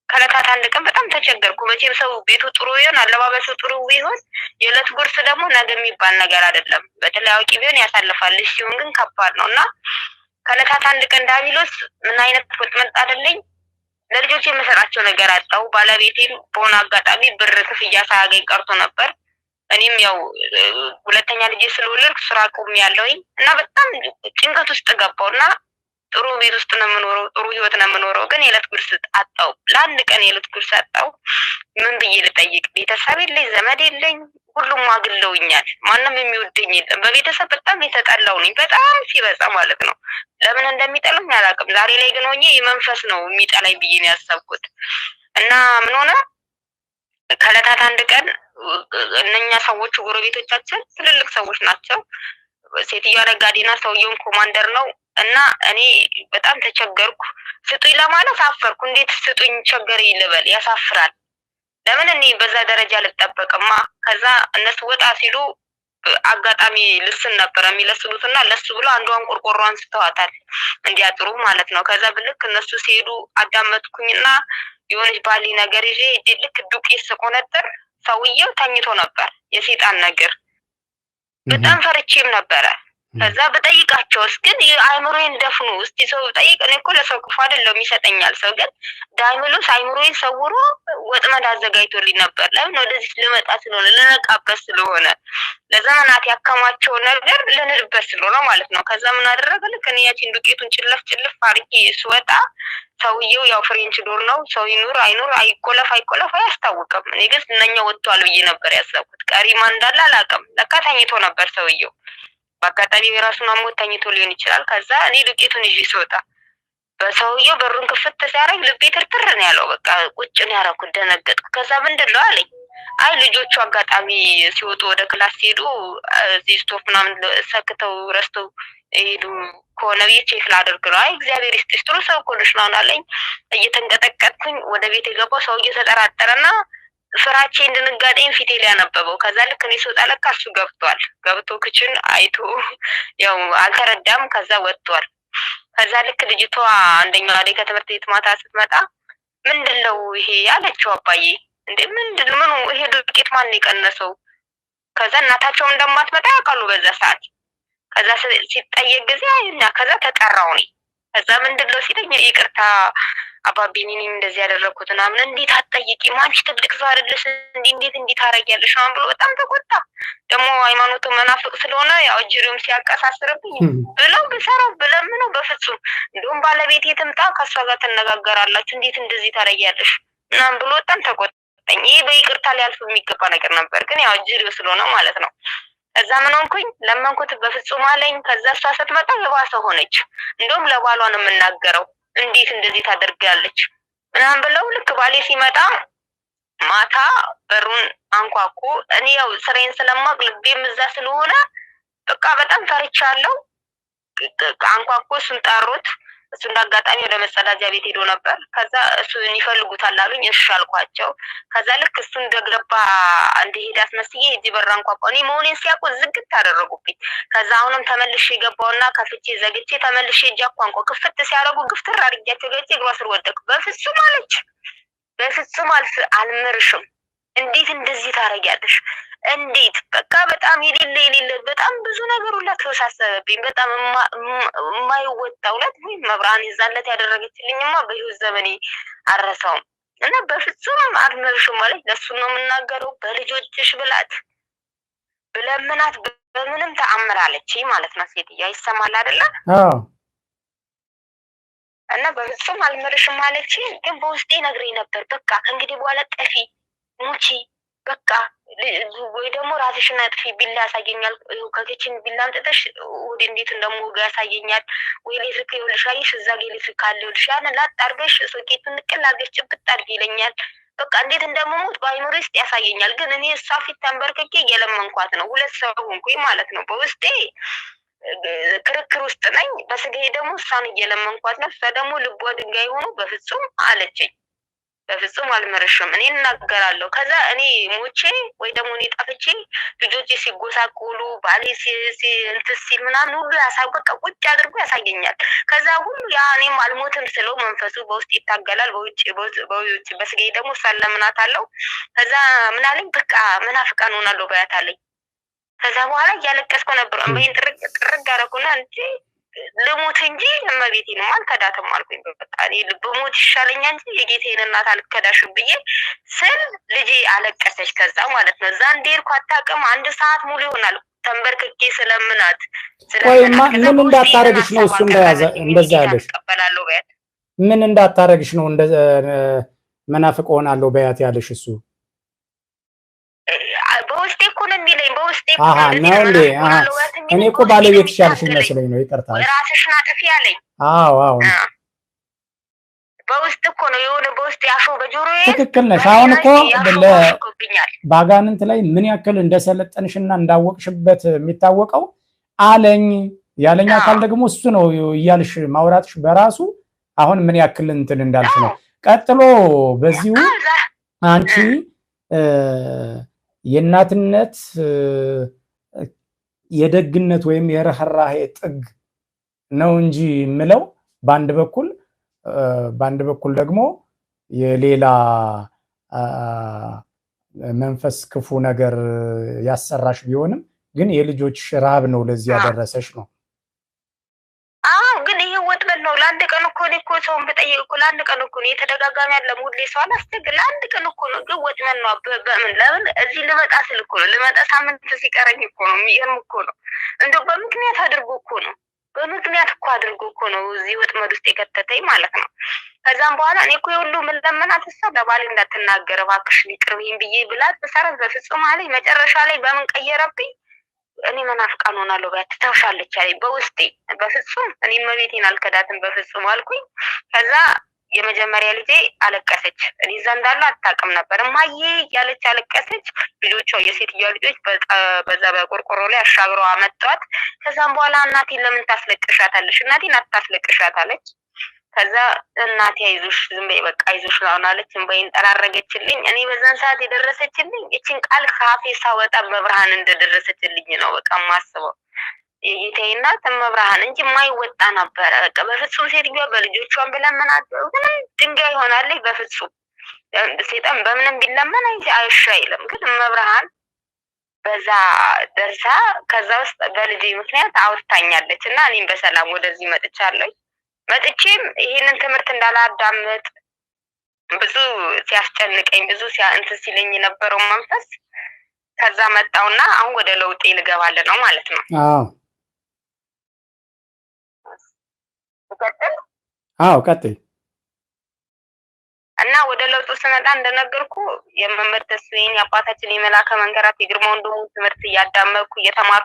ከለታት አንድ ቀን በጣም ተቸገርኩ። መቼም ሰው ቤቱ ጥሩ ይሆን አለባበሱ ጥሩ ይሆን የዕለት ጉርስ ደግሞ ነገ የሚባል ነገር አይደለም። በተለይ አዋቂ ቢሆን ያሳልፋል፣ ሲሆን ግን ከባድ ነውና ከለታት አንድ ቀን ዳቢሎስ ምን አይነት ወጥመድ ጣለልኝ። ለልጆች የምሰጣቸው ነገር አጣው። ባለቤቴም በሆነ አጋጣሚ ብር ክፍያ ሳያገኝ ቀርቶ ነበር። እኔም ያው ሁለተኛ ልጅ ስለወለድኩ ስራ ቆሜያለሁኝ እና በጣም ጭንቀት ውስጥ ገባውና ጥሩ ቤት ውስጥ ነው የምኖረው፣ ጥሩ ህይወት ነው የምኖረው፣ ግን የዕለት ጉርስ አጣው። ለአንድ ቀን የዕለት ጉርስ አጣው። ምን ብዬ ልጠይቅ? ቤተሰብ የለኝ፣ ዘመድ የለኝ፣ ሁሉም አግለውኛል። ማንም የሚወደኝ የለም። በቤተሰብ በጣም የተጠላው ነኝ፣ በጣም ሲበዛ ማለት ነው። ለምን እንደሚጠሉኝ አላውቅም። ዛሬ ላይ ግን ሆኜ የመንፈስ ነው የሚጠላኝ ብዬ ነው ያሰብኩት። እና ምን ሆነ ከዕለታት አንድ ቀን እነኛ ሰዎቹ ጎረቤቶቻችን ትልልቅ ሰዎች ናቸው። ሴትዮዋ ነጋዴና ሰውየውም ኮማንደር ነው። እና እኔ በጣም ተቸገርኩ። ስጡኝ ለማለት አፈርኩ። እንዴት ስጡኝ ቸገረኝ ልበል? ያሳፍራል። ለምን እኔ በዛ ደረጃ ልጠበቅማ? ከዛ እነሱ ወጣ ሲሉ አጋጣሚ ልስን ነበር የሚለስሉትና ለሱ ብሎ አንዷን ቆርቆሮ አንስተዋታል እንዲያጥሩ ማለት ነው። ከዛ ብልክ እነሱ ሲሄዱ አዳመጥኩኝና የሆነች ባሊ ነገር ይዤ ልክ ዱቄት ስቆነጥር ሰውየው ተኝቶ ነበር። የሴጣን ነገር በጣም ፈርቼም ነበረ። ከዛ በጠይቃቸውስ ግን አይምሮዬን ደፍኑ እስቲ ሰው ጠይቅ። እኔ እኮ ለሰው ክፉ አይደለም ይሰጠኛል ሰው፣ ግን ዳይመሎስ አይምሮዬን ሰውሮ ወጥመድ አዘጋጅቶልኝ ነበር። ለምን ወደዚህ ልመጣ ስለሆነ ልነቃበት ስለሆነ ለዘመናት ያከማቸው ነገር ልንድበት ስለሆነ ማለት ነው። ከዛ ምን አደረገ? ልክ እኔ ያቺን ዱቄቱን ጭልፍ ጭልፍ አድርጌ ስወጣ ሰውየው ያው ፍሬንች ዶር ነው። ሰው ይኑር አይኑር አይቆለፍ አያስታውቅም። እኔ ግን እነኛ ወጥቷል ብዬ ነበር ያሰብኩት። ቀሪማ እንዳለ አላውቅም። ለካ ተኝቶ ነበር ሰውየው። በአጋጣሚ የራሱን አሞት ተኝቶ ሊሆን ይችላል። ከዛ እኔ ዱቄቱን ይዤ ስወጣ በሰውየው በሩን ክፍት ሲያደርግ ልቤ ትርትር ነው ያለው። በቃ ቁጭ ነው ያደረኩት፣ ደነገጥኩ። ከዛ ምንድን ነው አለኝ። አይ ልጆቹ አጋጣሚ ሲወጡ ወደ ክላስ ሲሄዱ እዚህ ስቶፍ ምናምን ሰክተው ረስተው ሄዱ ከሆነ ብዬ ቼክ ላደርግ ነው። አይ እግዚአብሔር ይስጥሽ ጥሩ ሰው እኮ ነሽ ነው አለኝ። እየተንቀጠቀጥኩኝ ወደ ቤት የገባው ሰውየው ተጠራጠረና ፍራቼ እንድንጋጤኝ ፊቴ ላይ ያነበበው። ከዛ ልክ እኔ ስወጣ ለካ እሱ ገብቷል። ገብቶ ክችን አይቶ ያው አልተረዳም። ከዛ ወጥቷል። ከዛ ልክ ልጅቷ አንደኛዋ ላይ ከትምህርት ቤት ማታ ስትመጣ ምንድነው ይሄ ያለችው። አባዬ እንዴ ምኑ ይሄ ዱቄት ማን የቀነሰው? ከዛ እናታቸውም እንደማትመጣ ያውቃሉ በዛ ሰዓት። ከዛ ሲጠየቅ ጊዜ አይና ከዛ ተጠራው ነኝ። ከዛ ምንድነው ሲለኝ ይቅርታ አባቢኒን እንደዚህ ያደረኩት ምናምን። እንዴት አትጠይቂ ማንሽ ትልቅ ሰው አይደለሽ እንዴት ታረጊያለሽ ምናምን ብሎ በጣም ተቆጣ። ደግሞ ሃይማኖቱ መናፍቅ ስለሆነ ያው እጅሪውም ሲያቀሳስርብኝ ብለው ብሰራው ብለምነው በፍጹም እንደውም ባለቤቴ ትምጣ ከሷ ጋር ትነጋገራላችሁ እንዴት እንደዚህ ታረጊያለሽ ምናምን ብሎ በጣም ተቆጣኝ። ይሄ በይቅርታ ሊያልፍ የሚገባ ነገር ነበር፣ ግን ያው እጅሪው ስለሆነ ማለት ነው። ከዛ ምን ሆንኩኝ? ለመንኩት በፍጹም አለኝ። ከዛ እሷ ስትመጣ የባሰ ሆነች። እንደውም ለባሏ ነው የምናገረው እንዴት እንደዚህ ታደርጋለች ምናምን ብለው ልክ ባሌ ሲመጣ ማታ በሩን አንኳኩ። እኔ ያው ስራዬን ስለማቅ ልቤም እዛ ስለሆነ በቃ በጣም ፈርቻለሁ። አንኳኩ። እሱን ጠሩት። እሱ እንዳጋጣሚ ወደ መጸዳጃ ቤት ሄዶ ነበር። ከዛ እሱን ይፈልጉታል አሉኝ። እሺ አልኳቸው። ከዛ ልክ እሱ እንደገባ እንዲሄድ አስመስዬ እዚህ በር አንኳኳ። እኔ መሆኔን ሲያውቁ ዝግት አደረጉብኝ። ከዛ አሁንም ተመልሼ ገባውና ከፍቼ ዘግቼ ተመልሼ እጅ አኳንኳ። ክፍት ሲያደርጉ ግፍትር አድርጊያቸው ገጭ እግሯ ስር ወደቅኩ። በፍጹም አለች። በፍጹም አልምርሽም። እንዴት እንደዚህ ታረጊያለሽ? እንዴት በቃ በጣም የሌለ በጣም ብዙ ነገር ሁላ ተወሳሰበብኝ። በጣም የማይወጣ ሁለት ወይ መብራን ይዛለት ያደረገችልኝማ በህይወት ዘመኔ አረሳውም። እና በፍጹም አልምርሽም ማለት ለሱ ነው የምናገረው። በልጆችሽ ብላት ብለምናት በምንም ተአምር አለች ማለት ነው። ሴትያ ይሰማል አይደለ? እና በፍጹም አልምርሽም አለችኝ። ግን በውስጤ ነግሬ ነበር በቃ ከእንግዲህ በኋላ ጠፊ ሙቺ በቃ ወይ ደግሞ ራስሽን አጥፊ ቢላ ያሳየኛል። ከኪችን ቢላ አምጥተሽ ወደ እንዴት እንደምወጋ ያሳየኛል። ወይ ኤሌክትሪክ ይኸውልሽ አየሽ እዛ ጋ ኤሌክትሪክ አለ ይኸውልሽ ያንን ላጥ አድርገሽ ሶኬቱን ንቅል አድርገሽ ጭብጥ አድርጊ ይለኛል። በቃ እንዴት እንደምሞት በአይምሮ ውስጥ ያሳየኛል። ግን እኔ እሷ ፊት ተንበርክኬ እየለመንኳት ነው። ሁለት ሰው ሆንኩኝ ማለት ነው። በውስጤ ክርክር ውስጥ ነኝ፣ በስጋዬ ደግሞ እሷን እየለመንኳት ነው። እሷ ደግሞ ልቧ ድንጋይ ሆኖ በፍጹም አለችኝ። በፍጹም አልምርሽም፣ እኔ እናገራለሁ። ከዛ እኔ ሞቼ ወይ ደግሞ እኔ ጠፍቼ ልጆቼ ሲጎሳቆሉ ባሌ እንትን ሲል ምናምን ሁሉ በቃ ቁጭ አድርጎ ያሳየኛል። ከዛ ሁሉ ያ እኔም አልሞትም ስለው መንፈሱ በውስጥ ይታገላል፣ በውጭ በስጋዬ ደግሞ እሷን ለምናት አለው። ከዛ ምን አለኝ፣ በቃ ምናፍቃን ሆናለሁ በያት አለኝ። ከዛ በኋላ እያለቀስኩ ነበር። እንባዬን ጥርግ አደረኩና እንጂ ልሙት እንጂ እመቤቴን አልከዳትም አልኩኝ። በቃ እኔ ብሞት ይሻለኛል እንጂ የጌቴን እናት አልከዳሽም ብዬ ስል ልጄ አለቀሰች። ከዛ ማለት ነው እዛ እንደሄድኩ አታውቅም። 1 ሰዓት ሙሉ ይሆናል ተንበርክኬ ስለምናት ምን እንዳታረግሽ ነው እሱ እንደዛ ያለሽ? ምን እንዳታረግሽ ነው እንደ መናፍቅ ሆናለሁ በያት ያለሽ? እሱ በውስጤ እኮ ነው የሚለኝ። በውስጤ እኔ እኮ ባለቤትሽ ያልሽ መስለኝ ነው። ይቅርታ ራስሽን አጥፊ ያለኝ። አዎ በውስጥ እኮ ነው የሆነ በውስጥ ያሾው በጆሮዬ። ትክክል ነሽ። አሁን እኮ በአጋንንት ላይ ምን ያክል እንደሰለጠንሽና እንዳወቅሽበት የሚታወቀው አለኝ ያለኝ አካል ደግሞ እሱ ነው እያልሽ ማውራትሽ በራሱ አሁን ምን ያክል እንትን እንዳልሽ ነው። ቀጥሎ በዚሁ አንቺ የእናትነት የደግነት ወይም የርህራሄ ጥግ ነው እንጂ ምለው በአንድ በኩል ደግሞ የሌላ መንፈስ ክፉ ነገር ያሰራሽ ቢሆንም ግን የልጆችሽ ረሃብ ነው ለዚህ ያደረሰሽ ነው። ግን ይሄ ወጥመድ ነው። ለአንድ ቀን እኮ እኔ እኮ ሰውን ብጠይቅ እኮ ለአንድ ቀን እኮ ነው የተደጋጋሚ ያለ ሙሌ ሰው አላስቸግር ለአንድ ቀን እኮ ነው። ግን ወጥመድ ነው። በምን ለምን እዚህ ልመጣ ስል እኮ ነው ልመጣ ሳምንት ሲቀረኝ እኮ ነው። የሚገርም እኮ ነው። እንደው በምክንያት አድርጎ እኮ ነው እዚህ ወጥመድ ውስጥ የከተተኝ ማለት ነው። ከዛም በኋላ እኔ እኮ የሁሉ ምን ለመናት እሷ ለባሌ እንዳትናገር እባክሽ ይቅርብኝ ብዬ ብላት በሰረት በፍጹም አለኝ። መጨረሻ ላይ በምን ቀየረብኝ? እኔ መናፍቃን ሆናለሁ ባያት ትተውሻለች አለኝ በውስጤ። በፍጹም እኔ እመቤቴን አልከዳትም በፍጹም አልኩኝ። ከዛ የመጀመሪያ ልጄ አለቀሰች። እኔ እዛ እንዳለ አታውቅም ነበር። እማዬ ያለች አለቀሰች። ልጆቿ የሴትዮዋ ልጆች በዛ በቆርቆሮ ላይ አሻግረው አመጧት። ከዛም በኋላ እናቴን ለምን ታስለቅሻታለሽ? እናቴን አታስለቅሻት አለች። ከዛ እናቴ አይዞሽ ዝም በይ በቃ አይዞሽ ነው አለች። እንባዬን ጠራረገችልኝ። እኔ በዛን ሰዓት የደረሰችልኝ እቺን ቃል ካፌ ሳወጣ መብርሃን እንደደረሰችልኝ ነው በቃ ማስበው። የጌታዬ እናት መብርሃን እንጂ የማይወጣ ነበረ። በቃ በፍጹም ሴትዮዋ በልጆቿን ብለምናት ምንም ድንጋይ ይሆናል። በፍጹም ሴጣን በምንም ቢለመን አይሻ አይልም። ግን መብርሃን በዛ ደርሳ ከዛ ውስጥ በልጄ ምክንያት አውርታኛለች እና እኔም በሰላም ወደዚህ መጥቻለሁ። መጥቼም ይሄንን ትምህርት እንዳላዳምጥ ብዙ ሲያስጨንቀኝ ብዙ እንትን ሲለኝ የነበረው መንፈስ ከዛ መጣውና አሁን ወደ ለውጤ ልገባለ ነው ማለት ነው። ቀጥል። እና ወደ ለውጡ ስመጣ እንደነገርኩ የመምህር ተስፋዬን የአባታችን የመላከ መንገራት የግርማ ወንድሙ ትምህርት እያዳመጥኩ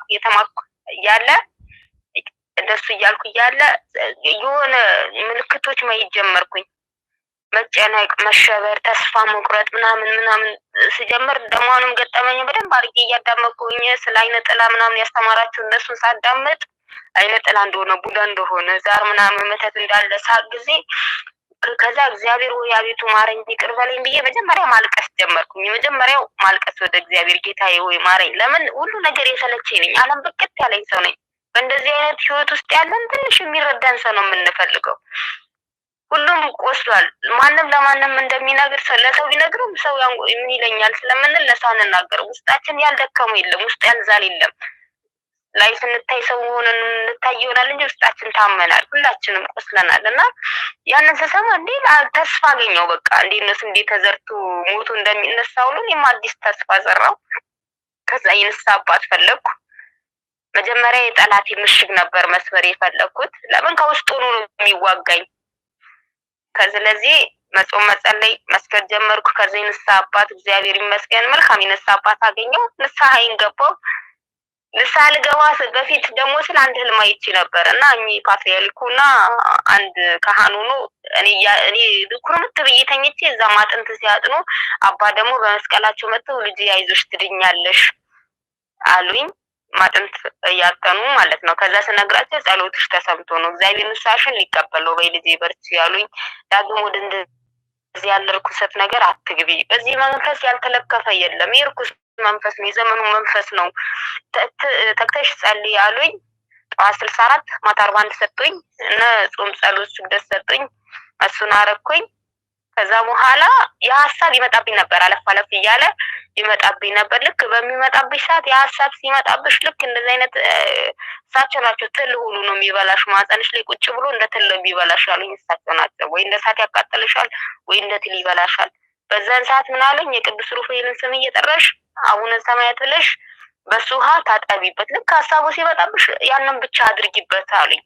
እየተማርኩ እያለ እንደሱ እያልኩ እያለ የሆነ ምልክቶች ማየት ጀመርኩኝ። መጨነቅ፣ መሸበር፣ ተስፋ መቁረጥ ምናምን ስጀምር ደግሞ አሁንም ገጠመኝ በደንብ አድርጌ እያዳመጥኩኝ ስለ አይነ ጥላ ምናምን ያስተማራቸው እነሱን ሳዳመጥ አይነ ጥላ እንደሆነ ቡዳ እንደሆነ ዛር ምናምን መተት እንዳለ ሳቅ ጊዜ ከዛ እግዚአብሔር ወይ አቤቱ ማረኝ ይቅር በለኝ ብዬ መጀመሪያ ማልቀስ ጀመርኩኝ። የመጀመሪያው ማልቀስ ወደ እግዚአብሔር ጌታዬ ወይ ማረኝ። ለምን ሁሉ ነገር የሰለቸኝ ነኝ። ዓለም በቅጥ ያለኝ ሰው ነኝ። በእንደዚህ አይነት ህይወት ውስጥ ያለን ትንሽ የሚረዳን ሰው ነው የምንፈልገው። ሁሉም ቆስሏል። ማንም ለማንም እንደሚነግር ሰው ለሰው ቢነግርም ሰው ምን ይለኛል ስለምንል ለሰው አንናገርም። ውስጣችን ያልደከሙ የለም፣ ውስጥ ያልዛል የለም። ላይ ስንታይ ሰው ሆነን እንታይ ይሆናል እንጂ ውስጣችን ታመናል። ሁላችንም ቆስለናል። እና ያንን ስሰማ እንዴ ተስፋ አገኘው። በቃ እንዴት እንዴ ተዘርቶ ሞቱ እንደሚነሳ ሁሉ እኔም አዲስ ተስፋ ዘራው። ከዛ የንስሐ አባት ፈለኩ። መጀመሪያ የጠላቴ ምሽግ ነበር መስበር የፈለኩት። ለምን ከውስጡ ነው የሚዋጋኝ። ከዚህ መጾም መጸለይ መስገድ ጀመርኩ። ከዚህ ንስሐ አባት እግዚአብሔር ይመስገን መልካም ንስሐ አባት አገኘው። ንስሐ ገባው። ንስሐ ልገባ በፊት ደግሞ ስለ አንድ ህልም አይቼ ነበር እና ፓትርያርኩና አንድ ካህኑ ነው እኔ ኩርምት ብዬ ተኝቼ እዛ ማጥንት ሲያጥኑ አባ ደግሞ በመስቀላቸው መጥተው ልጅ አይዞሽ ትድኛለሽ አሉኝ። ማጥንት ያጠኑ ማለት ነው። ከዛ ስነግራቸው ጸሎትሽ ተሰምቶ ነው እግዚአብሔር ንስሐሽን ሊቀበለው በልጅ በርቺ ያሉኝ። ዳግም ወደ እንደዚህ ያለ ርኩሰት ነገር አትግቢ፣ በዚህ መንፈስ ያልተለከፈ የለም፣ የርኩስ መንፈስ ነው፣ የዘመኑ መንፈስ ነው፣ ተክተሽ ጸልይ ያሉኝ። ጠዋት 64 ማታ 41 ሰጡኝ እና ጾም ጸሎት ስግደት ሰጡኝ። እሱን አረኩኝ። ከዛ በኋላ የሐሳብ ይመጣብኝ ነበር፣ አለፍ እያለ ይመጣብኝ ነበር። ልክ በሚመጣብሽ ሰዓት የሐሳብ ሲመጣብሽ ልክ እንደዚህ አይነት እሳቸው ናቸው ትል ሁሉ ነው የሚበላሽ፣ ማህፀንሽ ላይ ቁጭ ብሎ እንደ ትል የሚበላሽ ያሉኝ እሳቸው ናቸው። ወይ እንደ እሳት ያቃጥልሻል ወይ እንደ ትል ይበላሻል። በዛን ሰዓት ምን አለኝ፣ የቅዱስ ሩፋኤልን ስም እየጠራሽ አቡነ ሰማያት ብለሽ በሱ ውሃ ታጠቢበት፣ ልክ ሐሳቡ ሲመጣብሽ ያንን ብቻ አድርጊበት አሉኝ።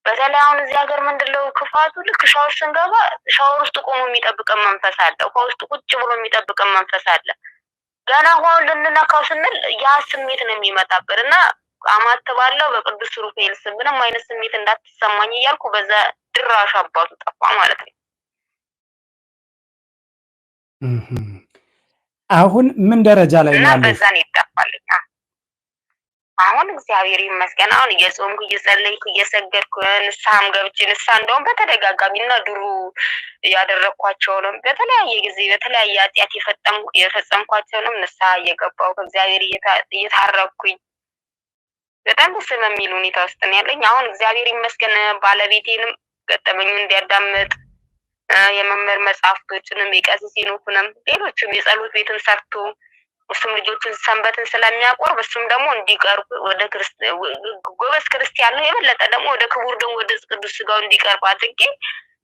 በተለይ አሁን እዚህ ሀገር ምንድነው ክፋቱ፣ ልክ ሻወር ስንገባ ሻወር ውስጥ ቆሞ የሚጠብቀን መንፈስ አለ፣ ውሃ ውስጥ ቁጭ ብሎ የሚጠብቀን መንፈስ አለ። ገና ውሃውን ልንነካው ስንል ያ ስሜት ነው የሚመጣብን እና አማትባለሁ በቅዱስ ሩፋኤል ስም ምንም አይነት ስሜት እንዳትሰማኝ እያልኩ በዛ ድራሽ አባቱ ጠፋ ማለት ነው። አሁን ምን ደረጃ ላይ ነው ያለው? በዛ ነው ይጠፋልኝ። አሁን እግዚአብሔር ይመስገን አሁን እየጾምኩ እየጸለይኩ እየሰገድኩ ንስሐም ገብቼ ንስሐ እንደውም በተደጋጋሚና ድሮ ያደረኳቸውንም በተለያየ ጊዜ በተለያየ ኃጢአት የፈጸምኳቸውንም ንስሐ እየገባሁ ከእግዚአብሔር እየታረኩኝ በጣም ደስ በሚል ሁኔታ ውስጥ ነው ያለኝ። አሁን እግዚአብሔር ይመስገን ባለቤቴንም ገጠመኙን እንዲያዳምጥ የመምህር መጽሐፍቶችንም የቀሲስ ሄኖክንም ሌሎችም የጸሎት ቤትን ሰርቶ እሱም ልጆችን ሰንበትን ስለሚያቆርብ እሱም ደግሞ እንዲቀርብ ወደ ጎበዝ ክርስቲያን ነው የበለጠ ደግሞ ወደ ክቡር ደግሞ ወደ ቅዱስ ስጋው እንዲቀርብ አድርጌ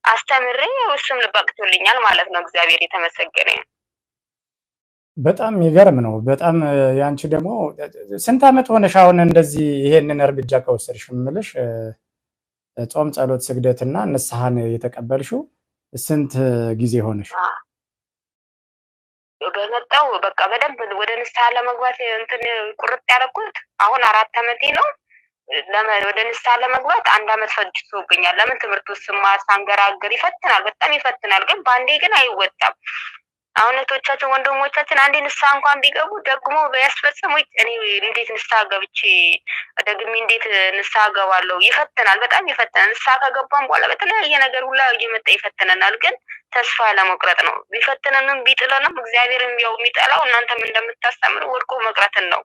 አስተምሬ እሱም ልባቅቶልኛል ማለት ነው። እግዚአብሔር የተመሰገነ። በጣም የሚገርም ነው። በጣም ያንቺ ደግሞ ስንት ዓመት ሆነሽ አሁን እንደዚህ ይሄንን እርምጃ ከወሰድሽ? የምልሽ ጾም፣ ጸሎት፣ ስግደትና ንስሐን የተቀበልሽው ስንት ጊዜ ሆነሽ? በመጣው በቃ በደንብ ወደ ንስሐ ለመግባት እንትን ቁርጥ ያደረኩት አሁን 4 ዓመቴ ነው። ወደ ንስሐ ለመግባት 1 ዓመት ፈጅቶብኛል። ለምን ትምህርት ውስጥ ስማር ሳንገራግር ይፈትናል፣ በጣም ይፈትናል። ግን በአንዴ ግን አይወጣም። አሁን እህቶቻችን ወንድሞቻችን አንዴ ንስሐ እንኳን ቢገቡ ደግሞ ቢያስፈጽሙኝ እኔ እንዴት ንስሐ ገብቼ ደግሜ እንዴት ንስሐ ገባለሁ? ይፈትናል፣ በጣም ይፈትናል። ንስሐ ከገባን በኋላ በተለያየ ነገር ሁላ እየመጣ ይፈትነናል። ግን ተስፋ ለመቁረጥ ነው። ቢፈትነንም ቢጥለንም እግዚአብሔርም ያው የሚጠላው እናንተም እንደምታስተምሩ ወድቆ መቅረትን ነው።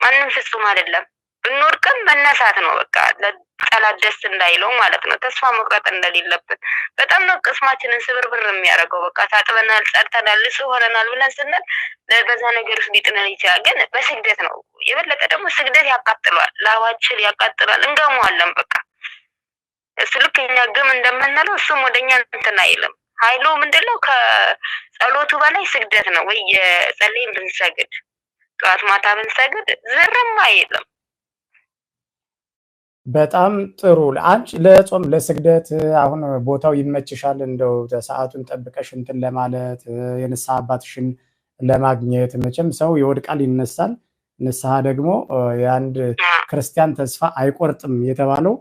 ማንም ፍጹም አይደለም። ብንወድቅም መነሳት ነው። በቃ ለጠላት ደስ እንዳይለው ማለት ነው። ተስፋ መቁረጥ እንደሌለብን በጣም ነው ቅስማችንን ስብርብር የሚያደርገው። በቃ ታጥበናል፣ ጸድተናል፣ ንጹህ ሆነናል ብለን ስንል በዛ ነገር ውስጥ ሊጥለን ይችላል። ግን በስግደት ነው የበለጠ ደግሞ ስግደት ያቃጥለዋል፣ ላባችን ያቃጥላል፣ እንገመዋለን። በቃ እሱ ልክ እኛ ግም እንደምንለው እሱም ወደኛ እንትን አይልም። ኃይሉ ምንድነው? ከጸሎቱ በላይ ስግደት ነው። ወይ የጸለይን ብንሰግድ ጠዋት ማታ ብንሰግድ ዝርም አይልም። በጣም ጥሩ። አንቺ ለጾም ለስግደት አሁን ቦታው ይመችሻል? እንደው ሰዓቱን ጠብቀሽ እንትን ለማለት የንስሐ አባትሽን ለማግኘት መቼም ሰው ይወድቃል ይነሳል። ንስሐ ደግሞ የአንድ ክርስቲያን ተስፋ አይቆርጥም የተባለው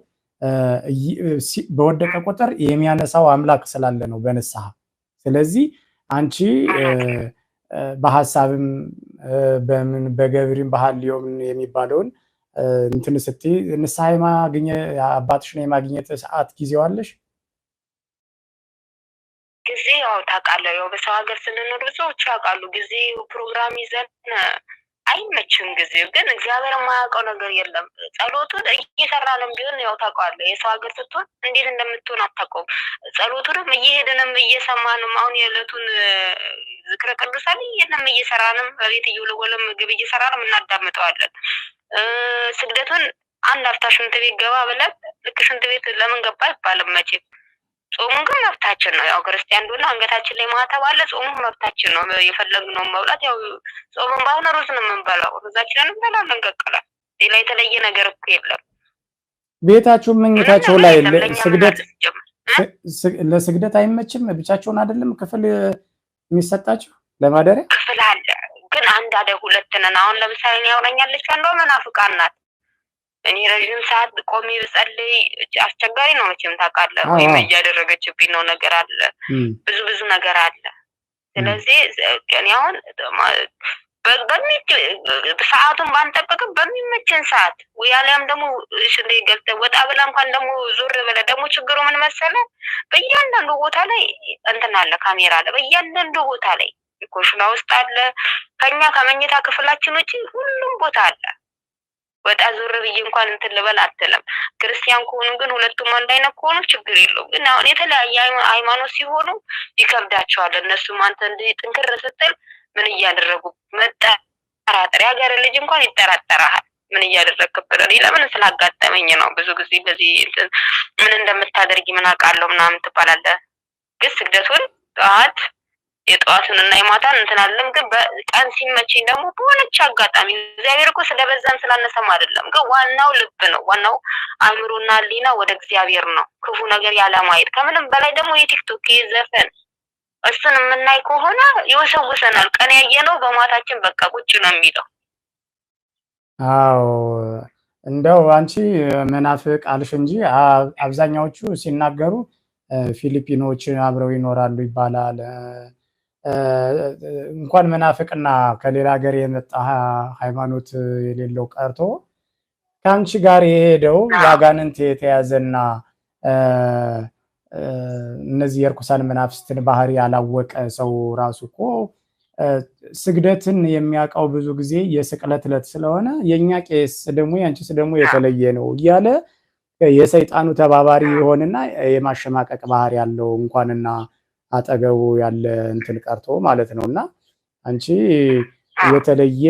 በወደቀ ቁጥር የሚያነሳው አምላክ ስላለ ነው በንስሐ። ስለዚህ አንቺ በሐሳብም በምን በገብሪም ባህልዮም የሚባለውን እንትን ስትይ ንስሐ አባትሽን የማግኘት ሰዓት ጊዜው አለሽ? ጊዜ ያው ታውቃለህ፣ ያው በሰው ሀገር ስንኖር ብዙዎች ያውቃሉ። ጊዜ ፕሮግራም ይዘን አይመችም። ጊዜው ግን እግዚአብሔር የማያውቀው ነገር የለም። ጸሎቱን እየሰራንም ቢሆን ያው ታውቀዋለህ። የሰው ሀገር ስትሆን እንዴት እንደምትሆን አታውቀውም። ጸሎቱንም እየሄድንም እየሰማንም አሁን የዕለቱን ዝክረ ቅዱሳን እየሄድንም እየሰራንም በቤት እየውለወለም ምግብ እየሰራንም እናዳምጠዋለን። ስግደቱን አንድ አፍታ ሽንት ቤት ገባ ብለን ልክ ሽንት ቤት ለምን ገባ አይባልም መቼም። ጾሙን ግን መብታችን ነው። ያው ክርስቲያን እንደሆነ አንገታችን ላይ ማተብ አለ። ጾሙን መብታችን ነው። የፈለግነውን መብላት ያው ጾሙን ባይሆን ሩዝ ነው የምንበላው። ሩዛችንን እንበላለን፣ እንቀቅላለን። ሌላ የተለየ ነገር እኮ የለም። ቤታችሁ መኝታችሁ ላይ ስግደት ለስግደት አይመችም? ብቻቸውን አይደለም ክፍል የሚሰጣቸው ለማደሪያ ክፍል አለ፣ ግን አንድ አደ ሁለት ነን። አሁን ለምሳሌ እኔ ያውራኛለች አንዷ መናፍቃን ናት። እኔ ረዥም ሰዓት ቆሜ ብጸልይ አስቸጋሪ ነው መቼም ታውቃለህ። ወይም እያደረገችብኝ ነው ነገር አለ፣ ብዙ ነገር አለ። ስለዚህ እኔ አሁን ሰዓቱን ባንጠብቅም በሚመችን ሰዓት ወይ አሊያም ደግሞ ሽንት ገብተህ ወጣ ብለህ እንኳን ደግሞ ዞር ብለህ ደግሞ ችግሩ ምን መሰለህ፣ በእያንዳንዱ ቦታ ላይ እንትን አለ፣ ካሜራ አለ በእያንዳንዱ ቦታ ላይ። ኮሽና ውስጥ አለ፣ ከኛ ከመኝታ ክፍላችን ውጪ ሁሉም ቦታ አለ። ወጣ ዞር ብዬ እንኳን እንትን ልበል አትልም። ክርስቲያን ከሆኑ ግን ሁለቱም አንድ አይነት ከሆኑ ችግር የለውም። ግን አሁን የተለያየ ሃይማኖት ሲሆኑ ይከብዳቸዋል። እነሱም አንተ እንዲህ ጥንክር ስትል ምን እያደረጉ መጠራጠር፣ የሀገር ልጅ እንኳን ይጠራጠራል። ምን እያደረግክብን? እኔ ለምን ስላጋጠመኝ ነው። ብዙ ጊዜ በዚህ ምን እንደምታደርጊ ምን አውቃለሁ ምናምን ትባላለህ። ግን ስግደቱን ጠዋት የጠዋቱን እና የማታን እንትን አለም። ግን በቀን ሲመችኝ ደግሞ በሆነች አጋጣሚ እግዚአብሔር እኮ ስለበዛም ስላነሰም አይደለም። ግን ዋናው ልብ ነው። ዋናው አእምሮና ሕሊና ወደ እግዚአብሔር ነው። ክፉ ነገር ያለማየት፣ ከምንም በላይ ደግሞ የቲክቶክ ዘፈን እሱን የምናይ ከሆነ ይወሰውሰናል። ቀን ያየነው በማታችን በቃ ቁጭ ነው የሚለው። አዎ እንደው አንቺ መናፍቅ አልሽ እንጂ አብዛኛዎቹ ሲናገሩ ፊሊፒኖች አብረው ይኖራሉ ይባላል። እንኳን መናፍቅና ከሌላ ሀገር የመጣ ሃይማኖት የሌለው ቀርቶ ከአንቺ ጋር የሄደው ያጋንንት የተያዘና እነዚህ የርኩሳን መናፍስትን ባህሪ ያላወቀ ሰው ራሱ እኮ ስግደትን የሚያውቀው ብዙ ጊዜ የስቅለት ዕለት ስለሆነ የኛ ቄስ ደግሞ ያንቺስ ደግሞ የተለየ ነው እያለ የሰይጣኑ ተባባሪ የሆነና የማሸማቀቅ ባህሪ ያለው እንኳንና አጠገቡ ያለ እንትን ቀርቶ ማለት ነውና አንቺ የተለየ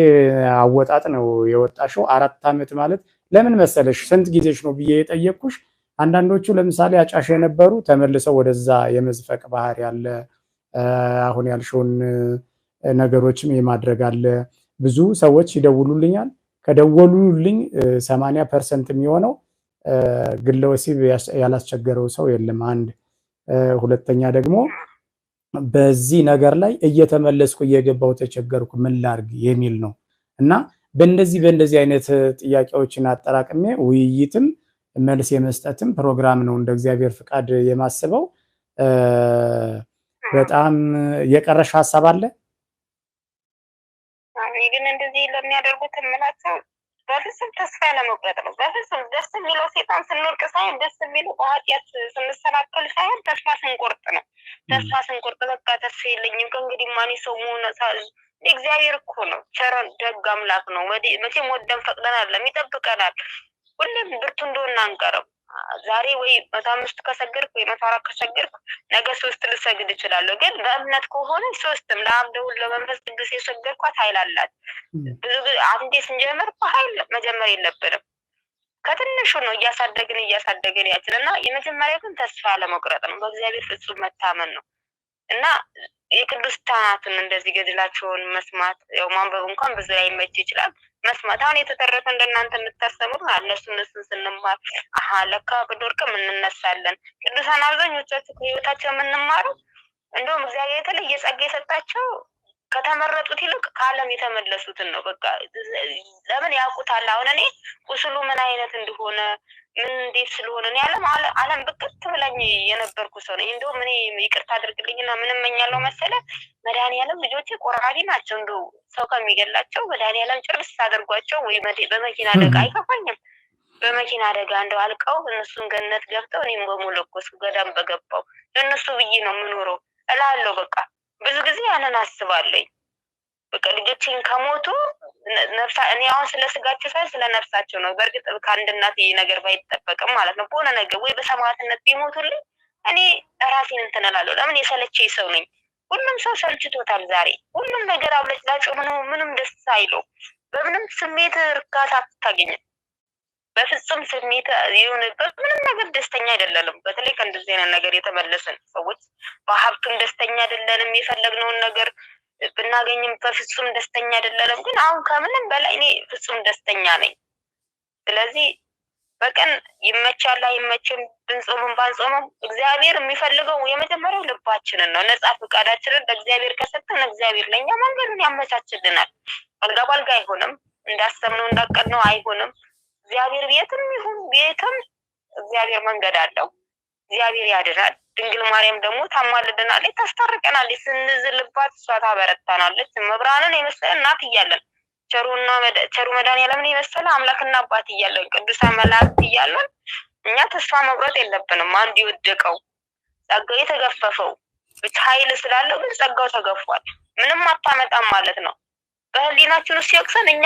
አወጣጥ ነው የወጣሽው። 4 ዓመት ማለት ለምን መሰለሽ ስንት ጊዜሽ ነው ብዬ የጠየቅኩሽ። አንዳንዶቹ ለምሳሌ አጫሽ የነበሩ ተመልሰው ወደዛ የመዝፈቅ ባህሪ ያለ አሁን ያልሽውን ነገሮችም የማድረግ አለ። ብዙ ሰዎች ይደውሉልኛል። ከደወሉልኝ 80% የሚሆነው ግለ ወሲብ ያላስቸገረው ሰው የለም። አንድ ሁለተኛ ደግሞ በዚህ ነገር ላይ እየተመለስኩ እየገባው ተቸገርኩ ምን ላርግ የሚል ነው። እና በእንደዚህ አይነት ጥያቄዎችን አጠራቅሜ ውይይትም መልስ የመስጠትም ፕሮግራም ነው እንደ እግዚአብሔር ፍቃድ የማስበው። በጣም የቀረሽ ሐሳብ አለ? ግን እንደዚህ ለሚያደርጉት እምላቸው በፍጹም ተስፋ ለመቁረጥ ነው። በፍጹም ደስ የሚለው ሴጣን ስንወርቅ ሳይሆን ደስ የሚለው በኃጢአት ስንሰናከል ሳይሆን ተስፋ ስንቆርጥ ነው። ተስፋ ስንቆርጥ በቃ ተስፋ የለኝም ከእንግዲህ ማን ሰው መሆነ እግዚአብሔር እኮ ነው ቸር ደግ አምላክ ነው። መቼም ወደን ፈቅደን አይደለም ይጠብቀናል። ሁሌም ብርቱ እንደሆነ አንቀርም። ዛሬ ወይ 105 ከሰገድኩ ወይ 104 ከሰገድኩ ነገ 3 ልሰግድ እችላለሁ። ግን በእምነት ከሆነ 3ም ለአብ ለወልድ ለመንፈስ ቅዱስ የሰገድኳት ኃይል አላት። ብዙ ጊዜ አንዴ ስንጀምር በኃይል መጀመር የለብንም። ከትንሹ ነው እያሳደግን ያችልና የመጀመሪያው ግን ተስፋ ለመቁረጥ ነው። በእግዚአብሔር ፍጹም መታመን ነው እና የቅዱሳንን እንደዚህ ገድላቸውን መስማት ያው ማንበብ እንኳን ብዙ ላይ ይመች ይችላል። መስማት አሁን የተተረፈ እንደናንተ የምታስተምሩ እነሱን ስንማር ለካ ብንወድቅም እንነሳለን። ቅዱሳን አብዛኞቻችሁ ከህይወታቸው የምንማረው እንደውም እግዚአብሔር የተለየ ጸጋ የሰጣቸው ከተመረጡት ይልቅ ከዓለም የተመለሱትን ነው። በቃ ለምን ያውቁታል። አሁን እኔ ቁስሉ ምን አይነት እንደሆነ ምን እንዴት ስለሆነ እኔ ዓለም ብቅት ብላኝ የነበርኩ ሰው ነኝ። እንደውም እኔ ይቅርታ አድርግልኝና ምን እመኛለሁ መሰለህ፣ መድኃኒዓለም ልጆቼ ቆራቢ ናቸው። እንደው ሰው ከሚገላቸው መድኃኒዓለም ጭርስ አድርጓቸው ወይ በመኪና አደጋ አይከፋኝም። በመኪና አደጋ እንደው አልቀው እነሱን ገነት ገብተው እኔም በሞለኮስኩ ገዳም በገባው ለእነሱ ብዬ ነው የምኖረው እላለሁ። በቃ ብዙ ጊዜ ያንን አስባለኝ። በቃ ልጆችን ከሞቱ እኔ አሁን ስለ ስጋቸው ሳይሆን ስለ ነፍሳቸው ነው። በእርግጥ ከአንድ እናት ይሄ ነገር ባይጠበቅም ማለት ነው በሆነ ነገር ወይ በሰማዕትነት ቢሞቱልኝ እኔ ራሴን እንትን እላለሁ። ለምን የሰለቸኝ ሰው ነኝ። ሁሉም ሰው ሰልችቶታል ዛሬ። ሁሉም ነገር አብለጭላጭ ሆኖ ምንም ደስ አይለው። በምንም ስሜት እርካታ አታገኝም። በፍጹም ስሜት የሆነበት ምንም ነገር ደስተኛ አይደለንም። በተለይ ከእንደዚህ አይነት ነገር የተመለስን ሰዎች በሀብቱም ደስተኛ አይደለንም። የፈለግነውን ነገር ብናገኝም በፍጹም ደስተኛ አይደለንም። ግን አሁን ከምንም በላይ እኔ ፍጹም ደስተኛ ነኝ። ስለዚህ በቀን ይመቻል አይመችም ብንጾምም ባንጾምም እግዚአብሔር የሚፈልገው የመጀመሪያው ልባችንን ነው። ነጻ ፈቃዳችንን ለእግዚአብሔር ከሰጠን እግዚአብሔር ለኛ መንገዱን ያመቻችልናል። አልጋ ባልጋ አይሆንም፣ እንዳሰብነው እንዳቀድነው አይሆንም። እግዚአብሔር ቤትም ይሁን ቤትም እግዚአብሔር መንገድ አለው። እግዚአብሔር ያድናል። ድንግል ማርያም ደግሞ ታማልደናለች፣ ታስታርቀናለች። ስንዝልባት እሷ ታበረታናለች። መብራንን የመሰለ እናት እያለን ቸሩ መድኃኒዓለምን የመሰለ አምላክና አባት እያለን ቅዱሳን መላእክት እያለን እኛ ተስፋ መቁረጥ የለብንም። አንድ የወደቀው ጸጋው የተገፈፈው ብቻ ኃይል ስላለው ግን ጸጋው ተገፏል። ምንም አታመጣም ማለት ነው። በህሊናችን ውስጥ ሲወቅሰን ለእኛ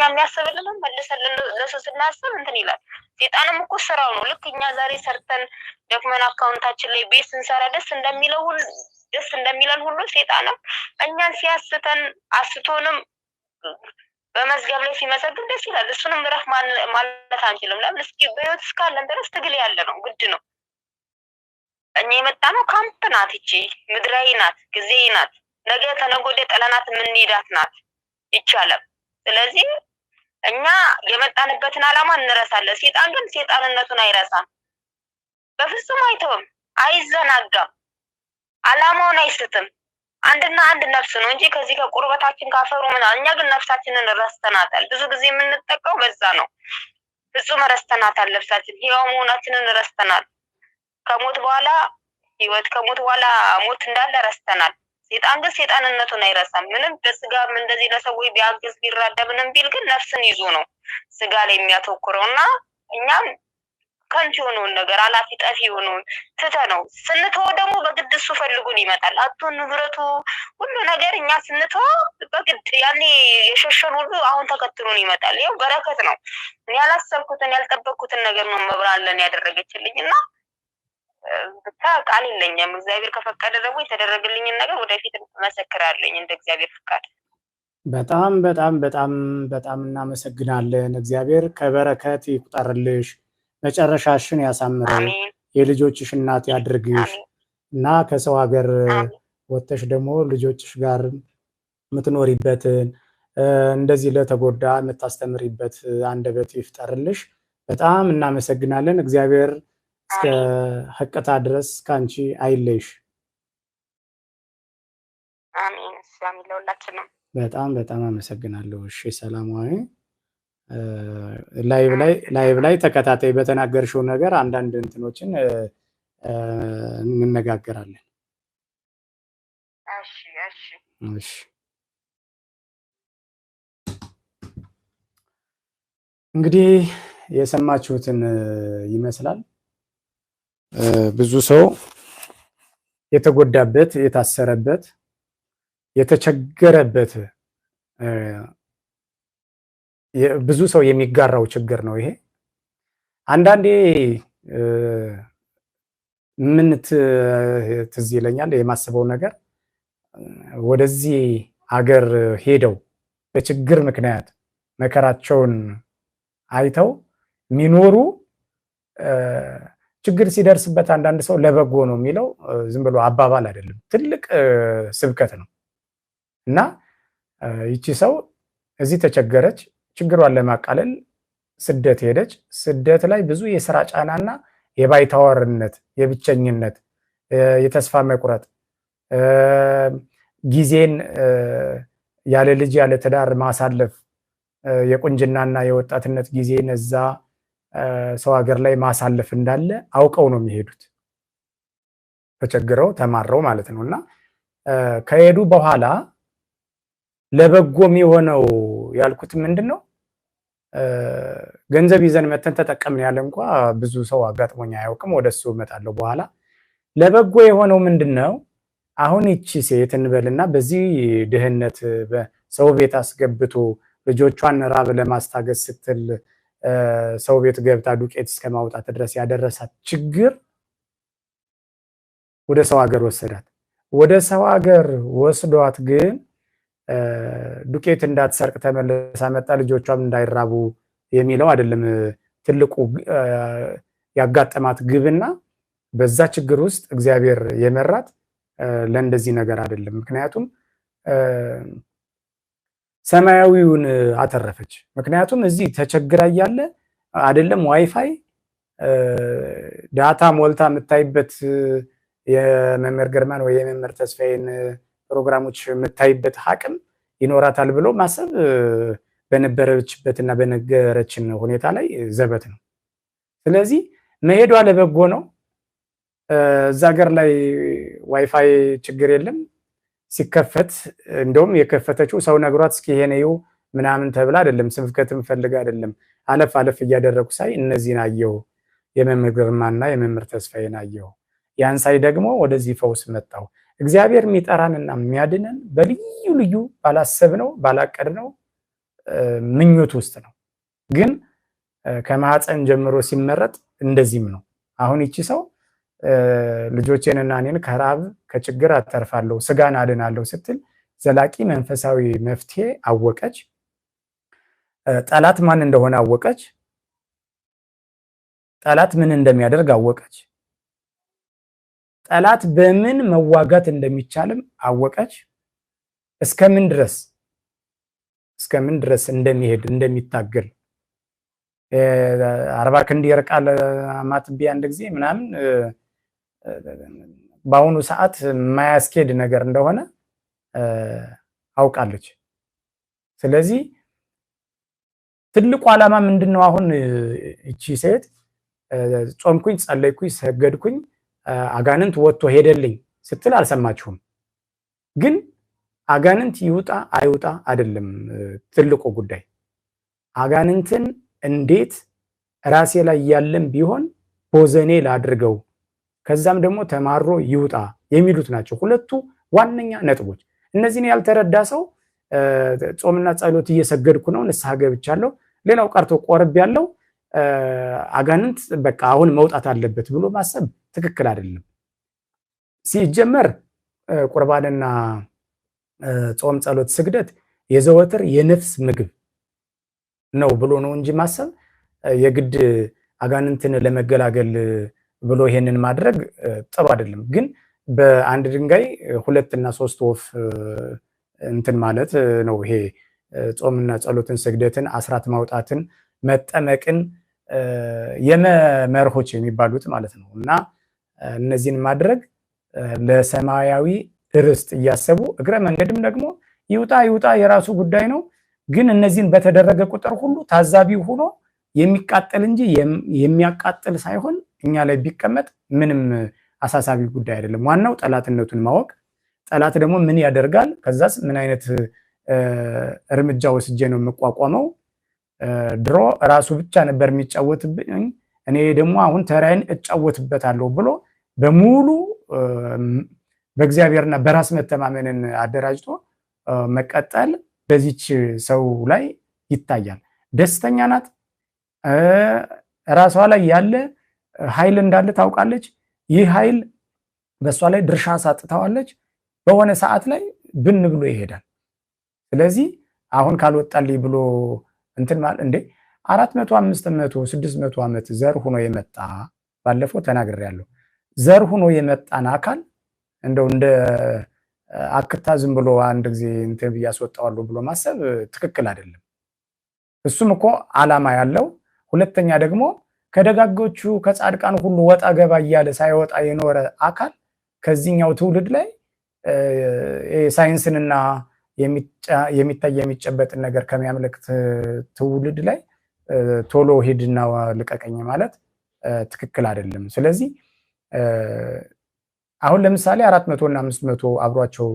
የሚያስብልንም መልሰን ለሱ ስናስብ እንትን ይላል። ሴጣንም እኮ ስራው ነው። ልክ እኛ ዛሬ ሰርተን ደክመን አካውንታችን ላይ ቤት ስንሰራ ደስ እንደሚለን ሁሉ ሴጣንም እኛን ሲያስተን አስቶንም በመዝገብ ላይ ሲመሰግን ደስ ይላል። እሱንም ምረፍ ማለት አንችልም። ለምን? እስኪ በህይወት እስካለን ድረስ ትግል ያለ ነው፣ ግድ ነው። እኛ የመጣ ነው ካምፕ ናት። ይቺ ምድራዊ ናት፣ ጊዜያዊ ናት። ነገ ከነገ ወዲያ ጠለናት የምንሄዳት ናት ይቻላል። ስለዚህ እኛ የመጣንበትን ዓላማ እንረሳለን። ሴጣን ግን ሴጣንነቱን አይረሳም፣ በፍጹም አይተውም፣ አይዘናጋም፣ ዓላማውን አይስትም። አንድና አንድ ነፍስ ነው እንጂ ከዚህ ከቁርበታችን ካፈሩ ምናምን። እኛ ግን ነፍሳችንን ረስተናታል። ብዙ ጊዜ የምንጠቀው በዛ ነው። ፍጹም ረስተናታል። ነፍሳችን ሕያው መሆናችንን ረስተናል። ከሞት በኋላ ህይወት፣ ከሞት በኋላ ሞት እንዳለ ረስተናል። ሴጣን ግን ሴጣንነቱን አይረሳም። ምንም በስጋም እንደዚህ ለሰዎች ቢያግዝ ቢራዳ ምንም ቢል ግን ነፍስን ይዞ ነው ስጋ ላይ የሚያተኩረው እና እኛም ከንቱ የሆነውን ነገር አላፊ ጠፊ የሆነውን ትተነው ስንተው ደግሞ በግድ እሱ ፈልጉን ይመጣል። አቶ ንብረቱ ሁሉ ነገር እኛ ስንተው በግድ ያኔ የሸሸን ሁሉ አሁን ተከትሎን ይመጣል። ይኸው በረከት ነው። እኔ ያላሰብኩትን ያልጠበቅኩትን ነገር ነው መብራለን ያደረገችልኝ እና ብቻ ቃል የለኝም። እግዚአብሔር ከፈቀደ ደግሞ የተደረገልኝን ነገር ወደፊት መሰክራለኝ እንደ እግዚአብሔር ፍቃድ። በጣም በጣም በጣም በጣም እናመሰግናለን። እግዚአብሔር ከበረከት ይቁጠርልሽ፣ መጨረሻሽን ያሳምረው፣ የልጆችሽ እናት ያድርግሽ እና ከሰው ሀገር ወጥተሽ ደግሞ ልጆችሽ ጋር የምትኖሪበትን እንደዚህ ለተጎዳ የምታስተምሪበት አንደበት ይፍጠርልሽ። በጣም እናመሰግናለን። እግዚአብሔር እስከ ህቅታ ድረስ ካንቺ አይለይሽ። አሜን። ሰላም ለሁላችንም። በጣም በጣም አመሰግናለሁ። እሺ ሰላማዊ ላይቭ ላይ ተከታታይ በተናገርሽው ነገር አንዳንድ እንትኖችን እንነጋገራለን። እሺ እሺ እሺ እንግዲህ የሰማችሁትን ይመስላል። ብዙ ሰው የተጎዳበት፣ የታሰረበት፣ የተቸገረበት ብዙ ሰው የሚጋራው ችግር ነው ይሄ። አንዳንዴ ምን ትዝ ይለኛል የማስበው ነገር ወደዚህ ሀገር ሄደው በችግር ምክንያት መከራቸውን አይተው የሚኖሩ ችግር ሲደርስበት አንዳንድ ሰው ለበጎ ነው የሚለው ዝም ብሎ አባባል አይደለም፣ ትልቅ ስብከት ነው እና ይቺ ሰው እዚህ ተቸገረች፣ ችግሯን ለማቃለል ስደት ሄደች። ስደት ላይ ብዙ የስራ ጫናና የባይታወርነት፣ የብቸኝነት፣ የተስፋ መቁረጥ፣ ጊዜን ያለ ልጅ ያለ ትዳር ማሳለፍ፣ የቁንጅናና የወጣትነት ጊዜን እዛ ሰው ሀገር ላይ ማሳለፍ እንዳለ አውቀው ነው የሚሄዱት፣ ተቸግረው ተማረው ማለት ነው። እና ከሄዱ በኋላ ለበጎ የሚሆነው ያልኩት ምንድነው ገንዘብ ይዘን መተን ተጠቀምን ያለ እንኳ ብዙ ሰው አጋጥሞኝ አያውቅም። ወደሱ እመጣለሁ በኋላ። ለበጎ የሆነው ምንድነው? አሁን ይቺ ሴት እንበልና በዚህ ድህነት ሰው ቤት አስገብቶ ልጆቿን ራብ ለማስታገስ ስትል ሰው ቤት ገብታ ዱቄት እስከማውጣት ድረስ ያደረሳት ችግር ወደ ሰው ሀገር ወሰዳት። ወደ ሰው ሀገር ወስዷት ግን ዱቄት እንዳትሰርቅ ተመለሳ መጣ፣ ልጆቿም እንዳይራቡ የሚለው አይደለም ትልቁ ያጋጠማት ግብና በዛ ችግር ውስጥ እግዚአብሔር የመራት ለእንደዚህ ነገር አይደለም። ምክንያቱም ሰማያዊውን አተረፈች። ምክንያቱም እዚህ ተቸግራ እያለ አይደለም ዋይፋይ ዳታ ሞልታ የምታይበት የመምህር ግርማን ወይ የመምህር ተስፋዬን ፕሮግራሞች የምታይበት አቅም ይኖራታል ብሎ ማሰብ በነበረችበትና በነገረችን ሁኔታ ላይ ዘበት ነው። ስለዚህ መሄዷ ለበጎ ነው። እዛ ሀገር ላይ ዋይፋይ ችግር የለም። ሲከፈት እንደውም የከፈተችው ሰው ነግሯት እስኪ ይሄ ነው ምናምን ተብላ አይደለም፣ ስብከትም ፈልጋ አይደለም። አለፍ አለፍ እያደረኩ ሳይ እነዚህን አየሁ፣ የመምህር ግርማና የመምህር ተስፋዬን አየሁ። ያን ሳይ ደግሞ ወደዚህ ፈውስ መጣሁ። እግዚአብሔር የሚጠራንና የሚያድነን በልዩ ልዩ ባላሰብነው ባላቀድነው ምኞት ውስጥ ነው። ግን ከማህፀን ጀምሮ ሲመረጥ እንደዚህም ነው። አሁን ይቺ ሰው ልጆቼንና እኔን ከራብ ከችግር አተርፋለሁ፣ ስጋን አድናለሁ ስትል ዘላቂ መንፈሳዊ መፍትሄ አወቀች። ጠላት ማን እንደሆነ አወቀች። ጠላት ምን እንደሚያደርግ አወቀች። ጠላት በምን መዋጋት እንደሚቻልም አወቀች። እስከምን ድረስ እንደሚሄድ እንደሚታገል 40 ክንድ ይርቃል ማጥቢ አንድ ጊዜ ምናምን በአሁኑ ሰዓት የማያስኬድ ነገር እንደሆነ አውቃለች። ስለዚህ ትልቁ ዓላማ ምንድነው? አሁን እቺ ሴት ጾምኩኝ፣ ጸለይኩኝ፣ ሰገድኩኝ አጋንንት ወጥቶ ሄደልኝ ስትል አልሰማችሁም። ግን አጋንንት ይውጣ አይውጣ አይደለም ትልቁ ጉዳይ። አጋንንትን እንዴት ራሴ ላይ ያለም ቢሆን ቦዘኔ ላድርገው፣ ከዛም ደግሞ ተማሮ ይውጣ የሚሉት ናቸው ሁለቱ ዋነኛ ነጥቦች። እነዚህን ያልተረዳ ሰው ጾምና ጸሎት እየሰገድኩ ነው፣ ንስሐ ገብቻለሁ፣ ሌላው ቀርቶ ቆርብ ያለው አጋንንት በቃ አሁን መውጣት አለበት ብሎ ማሰብ ትክክል አይደለም። ሲጀመር ቁርባንና ጾም፣ ጸሎት፣ ስግደት የዘወትር የነፍስ ምግብ ነው ብሎ ነው እንጂ ማሰብ የግድ አጋንንትን ለመገላገል ብሎ ይሄንን ማድረግ ጥሩ አይደለም። ግን በአንድ ድንጋይ 2 እና 3 ወፍ እንትን ማለት ነው። ይሄ ጾምና ጸሎትን፣ ስግደትን፣ አስራት ማውጣትን፣ መጠመቅን የመመርሆች የሚባሉት ማለት ነው እና እነዚህን ማድረግ ለሰማያዊ ርስት እያሰቡ እግረ መንገድም ደግሞ ይውጣ ይውጣ የራሱ ጉዳይ ነው። ግን እነዚህን በተደረገ ቁጥር ሁሉ ታዛቢ ሆኖ የሚቃጠል እንጂ የሚያቃጥል ሳይሆን እኛ ላይ ቢቀመጥ ምንም አሳሳቢ ጉዳይ አይደለም። ዋናው ጠላትነቱን ማወቅ፣ ጠላት ደግሞ ምን ያደርጋል፣ ከዛስ ምን አይነት እርምጃ ወስጄ ነው የምቋቋመው። ድሮ ራሱ ብቻ ነበር የሚጫወትብኝ፣ እኔ ደግሞ አሁን ተራይን እጫወትበታለሁ ብሎ በሙሉ በእግዚአብሔርና በራስ መተማመንን አደራጅቶ መቀጠል በዚች ሰው ላይ ይታያል። ደስተኛ ናት። ራሷ ላይ ያለ ኃይል እንዳለ ታውቃለች። ይህ ኃይል በእሷ ላይ ድርሻ ሳጥተዋለች። በሆነ ሰዓት ላይ ብን ብሎ ይሄዳል። ስለዚህ አሁን ካልወጣልኝ ብሎ እንትን ማለት እንዴ 400 500 600 ዓመት ዘር ሆኖ የመጣ ባለፈው ተናግሬያለሁ። ዘር ሆኖ የመጣን አካል እንደው እንደ አክታ ዝም ብሎ አንድ ጊዜ እንትን ብያስወጣዋለሁ ብሎ ማሰብ ትክክል አይደለም። እሱም እኮ ዓላማ ያለው፣ ሁለተኛ ደግሞ ከደጋጎቹ ከጻድቃን ሁሉ ወጣ ገባ እያለ ሳይወጣ የኖረ አካል ከዚህኛው ትውልድ ላይ ሳይንስንና የሚታይ የሚጨበጥን ነገር ከሚያመለክት ትውልድ ላይ ቶሎ ሂድና ልቀቀኝ ማለት ትክክል አይደለም። ስለዚህ አሁን ለምሳሌ 400 እና 500 አብሯቸው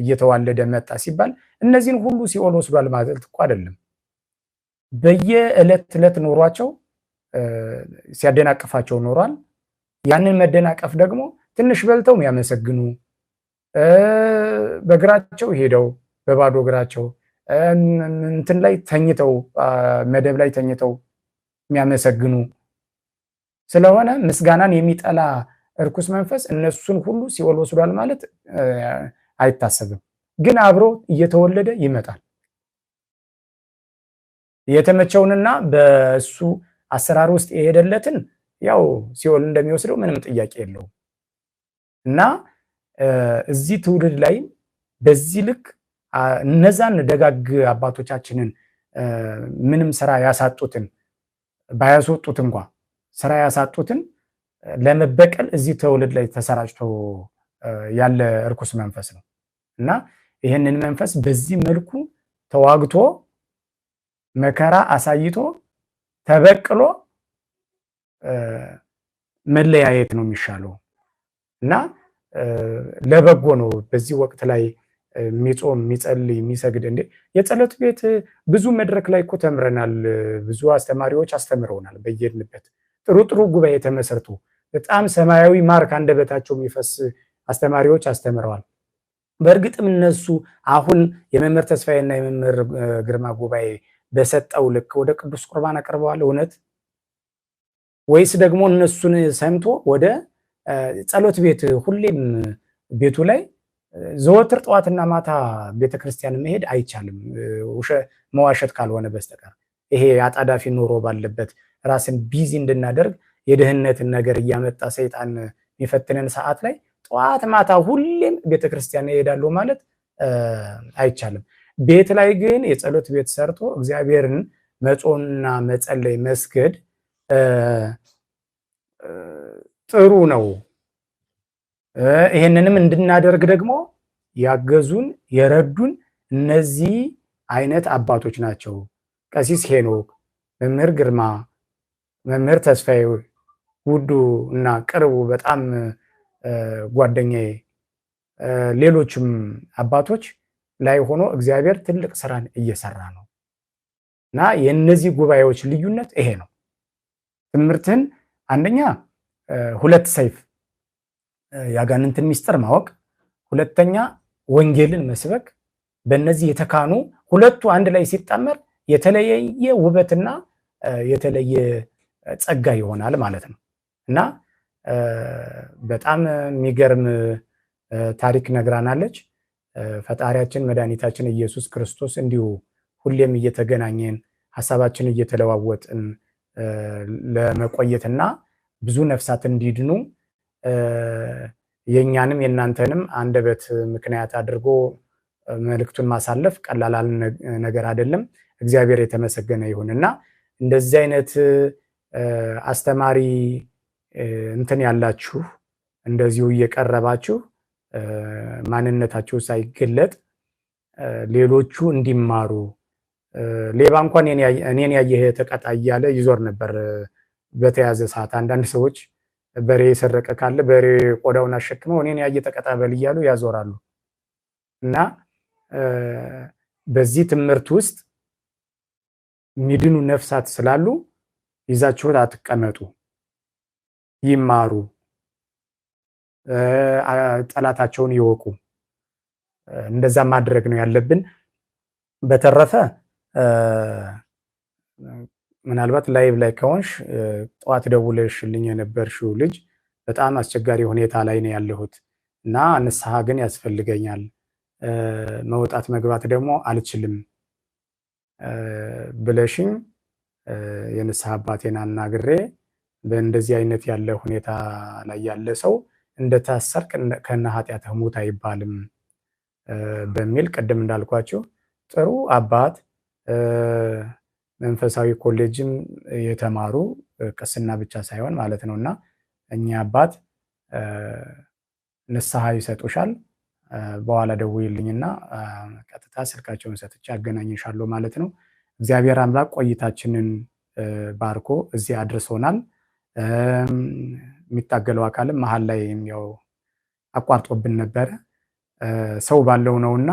እየተዋለደ መጣ ሲባል እነዚህን ሁሉ ሲኦል ወስዷል ማለት እኮ አይደለም። በየዕለት ዕለት ኖሯቸው ሲያደናቅፋቸው ኖሯል። ያንን መደናቀፍ ደግሞ ትንሽ በልተው የሚያመሰግኑ፣ በእግራቸው ሄደው በባዶ እግራቸው እንትን ላይ ተኝተው መደብ ላይ ተኝተው የሚያመሰግኑ ስለሆነ ምስጋናን የሚጠላ እርኩስ መንፈስ እነሱን ሁሉ ሲኦል ወስዷል ማለት አይታሰብም። ግን አብሮ እየተወለደ ይመጣል። የተመቸውንና በሱ አሰራር ውስጥ የሄደለትን ያው ሲኦል እንደሚወስደው ምንም ጥያቄ የለውም። እና እዚህ ትውልድ ላይ በዚህ ልክ እነዛን ደጋግ አባቶቻችንን ምንም ስራ ያሳጡትን ባያስወጡት እንኳ ስራ ያሳጡትን ለመበቀል እዚህ ትውልድ ላይ ተሰራጭቶ ያለ እርኩስ መንፈስ ነው እና ይህንን መንፈስ በዚህ መልኩ ተዋግቶ መከራ አሳይቶ ተበቅሎ መለያየት ነው የሚሻለው እና ለበጎ ነው። በዚህ ወቅት ላይ የሚጾም የሚጸልይ የሚሰግድ እንዴ የጸሎት ቤት ብዙ መድረክ ላይ እኮ ተምረናል። ብዙ አስተማሪዎች አስተምረውናል። በየድንበት ጥሩ ጥሩ ጉባኤ ተመሰርቶ በጣም ሰማያዊ ማር ከአንደበታቸው የሚፈስ አስተማሪዎች አስተምረዋል። በእርግጥም እነሱ አሁን የመምህር ተስፋዬና የመምህር ግርማ ጉባኤ በሰጠው ልክ ወደ ቅዱስ ቁርባን አቀርበዋል እውነት? ወይስ ደግሞ እነሱን ሰምቶ ወደ ጸሎት ቤት ሁሌም ቤቱ ላይ ዘወትር ጠዋትና ማታ ቤተክርስቲያን መሄድ አይቻልም መዋሸት ካልሆነ በስተቀር ይሄ አጣዳፊ ኑሮ ባለበት ራስን ቢዚ እንድናደርግ የደህንነትን ነገር እያመጣ ሰይጣን የሚፈትነን ሰዓት ላይ ጠዋት ማታ ሁሌም ቤተክርስቲያን ይሄዳሉ ማለት አይቻልም። ቤት ላይ ግን የጸሎት ቤት ሰርቶ እግዚአብሔርን መጾምና መጸለይ መስገድ ጥሩ ነው። ይሄንንም እንድናደርግ ደግሞ ያገዙን የረዱን እነዚህ አይነት አባቶች ናቸው። ቀሲስ ሄኖክ፣ መምህር ግርማ፣ መምህር ተስፋዬ ውዱ እና ቅርቡ በጣም ጓደኛዬ ሌሎችም አባቶች ላይ ሆኖ እግዚአብሔር ትልቅ ስራን እየሰራ ነው እና የነዚህ ጉባኤዎች ልዩነት ይሄ ነው። ትምህርትን አንደኛ ሁለት ሰይፍ ያጋንንትን ሚስጥር ማወቅ፣ ሁለተኛ ወንጌልን መስበክ። በእነዚህ የተካኑ ሁለቱ አንድ ላይ ሲጣመር የተለየ ውበትና የተለየ ጸጋ ይሆናል ማለት ነው እና በጣም የሚገርም ታሪክ ነግራናለች። ፈጣሪያችን መድኃኒታችን ኢየሱስ ክርስቶስ እንዲሁ ሁሌም እየተገናኘን ሐሳባችን እየተለዋወጥን ለመቆየትና ብዙ ነፍሳት እንዲድኑ የኛንም የናንተንም አንደበት ምክንያት አድርጎ መልእክቱን ማሳለፍ ቀላል ነገር አይደለም። እግዚአብሔር የተመሰገነ ይሁንና እንደዚህ አይነት አስተማሪ እንትን ያላችሁ እንደዚሁ እየቀረባችሁ ማንነታችሁ ሳይገለጥ ሌሎቹ እንዲማሩ ሌባ እንኳን እኔን ያየህ ተቀጣ እያለ ይዞር ነበር በተያዘ ሰዓት። አንዳንድ ሰዎች በሬ የሰረቀ ካለ በሬ ቆዳውን አሸክመው እኔን ያየ ተቀጣ በል እያሉ ያዞራሉ እና በዚህ ትምህርት ውስጥ የሚድኑ ነፍሳት ስላሉ ይዛችሁት አትቀመጡ፣ ይማሩ፣ ጠላታቸውን ይወቁ። እንደዛ ማድረግ ነው ያለብን። በተረፈ ምናልባት ላይቭ ላይ ከሆንሽ ጠዋት ደውለሽልኝ የነበርሽው ልጅ በጣም አስቸጋሪ ሁኔታ ላይ ነው ያለሁት እና ንስሐ ግን ያስፈልገኛል፣ መውጣት መግባት ደግሞ አልችልም ብለሽኝ የንስሐ አባቴን አናግሬ በእንደዚህ አይነት ያለ ሁኔታ ላይ ያለ ሰው እንደታሰርክ ከነ ኃጢአትህ ሙት አይባልም በሚል ቅድም እንዳልኳችሁ ጥሩ አባት መንፈሳዊ ኮሌጅም የተማሩ ቅስና ብቻ ሳይሆን ማለት ነውና እኛ አባት ንስሐ ይሰጡሻል፣ በኋላ ደውይልኝና ቀጥታ ስልካቸውን ሰጥቼ አገናኝሻለሁ ማለት ነው። እግዚአብሔር አምላክ ቆይታችንን ባርኮ እዚህ አድርሶናል። የሚታገለው አካልም መሀል ላይ ያው አቋርጦብን ነበረ። ሰው ባለው ነውና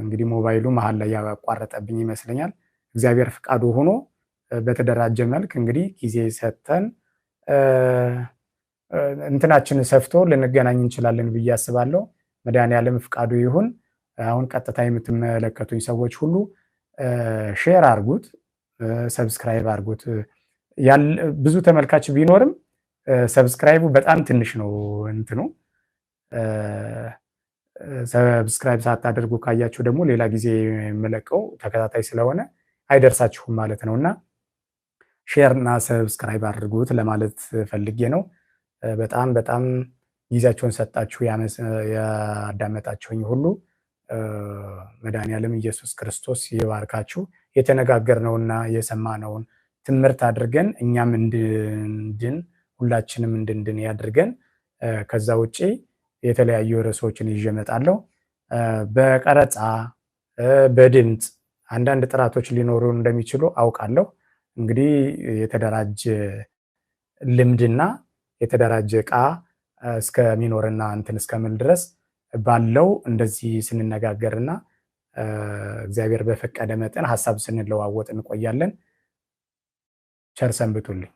እንግዲህ ሞባይሉ መሀል ላይ ያቋረጠብኝ ይመስለኛል። እግዚአብሔር ፍቃዱ ሆኖ በተደራጀ መልክ እንግዲህ ጊዜ ሰጥተን እንትናችን ሰፍቶ ልንገናኝ እንችላለን ብዬ አስባለሁ። መድኃኔዓለም ፍቃዱ ይሁን። አሁን ቀጥታ የምትመለከቱኝ ሰዎች ሁሉ ሼር አርጉት፣ ሰብስክራይብ አርጉት። ብዙ ተመልካች ቢኖርም ሰብስክራይቡ በጣም ትንሽ ነው እንትኑ። ሰብስክራይብ ሳታደርጉ ካያችሁ ደግሞ ሌላ ጊዜ የምለቀው ተከታታይ ስለሆነ አይደርሳችሁም ማለት ነውና ሼር እና ሰብስክራይብ አድርጉት ለማለት ፈልጌ ነው። በጣም በጣም ጊዜያችሁን ሰጣችሁ ያዳመጣችሁኝ ሁሉ መድኃኔዓለም ኢየሱስ ክርስቶስ ይባርካችሁ። የተነጋገርነውና የሰማነውን ትምህርት አድርገን እኛም እንድንድን ሁላችንም እንድንድን ያድርገን። ከዛ ውጪ የተለያዩ ርዕሶችን ይዤ እመጣለሁ። በቀረጻ በድምፅ አንዳንድ ጥራቶች ሊኖሩ እንደሚችሉ አውቃለሁ። እንግዲህ የተደራጀ ልምድና የተደራጀ ዕቃ እስከሚኖርና እንትን እስከምል ድረስ ባለው እንደዚህ ስንነጋገርና እግዚአብሔር በፈቀደ መጠን ሀሳብ ስንለዋወጥ እንቆያለን። ቸር ሰንብቱልኝ።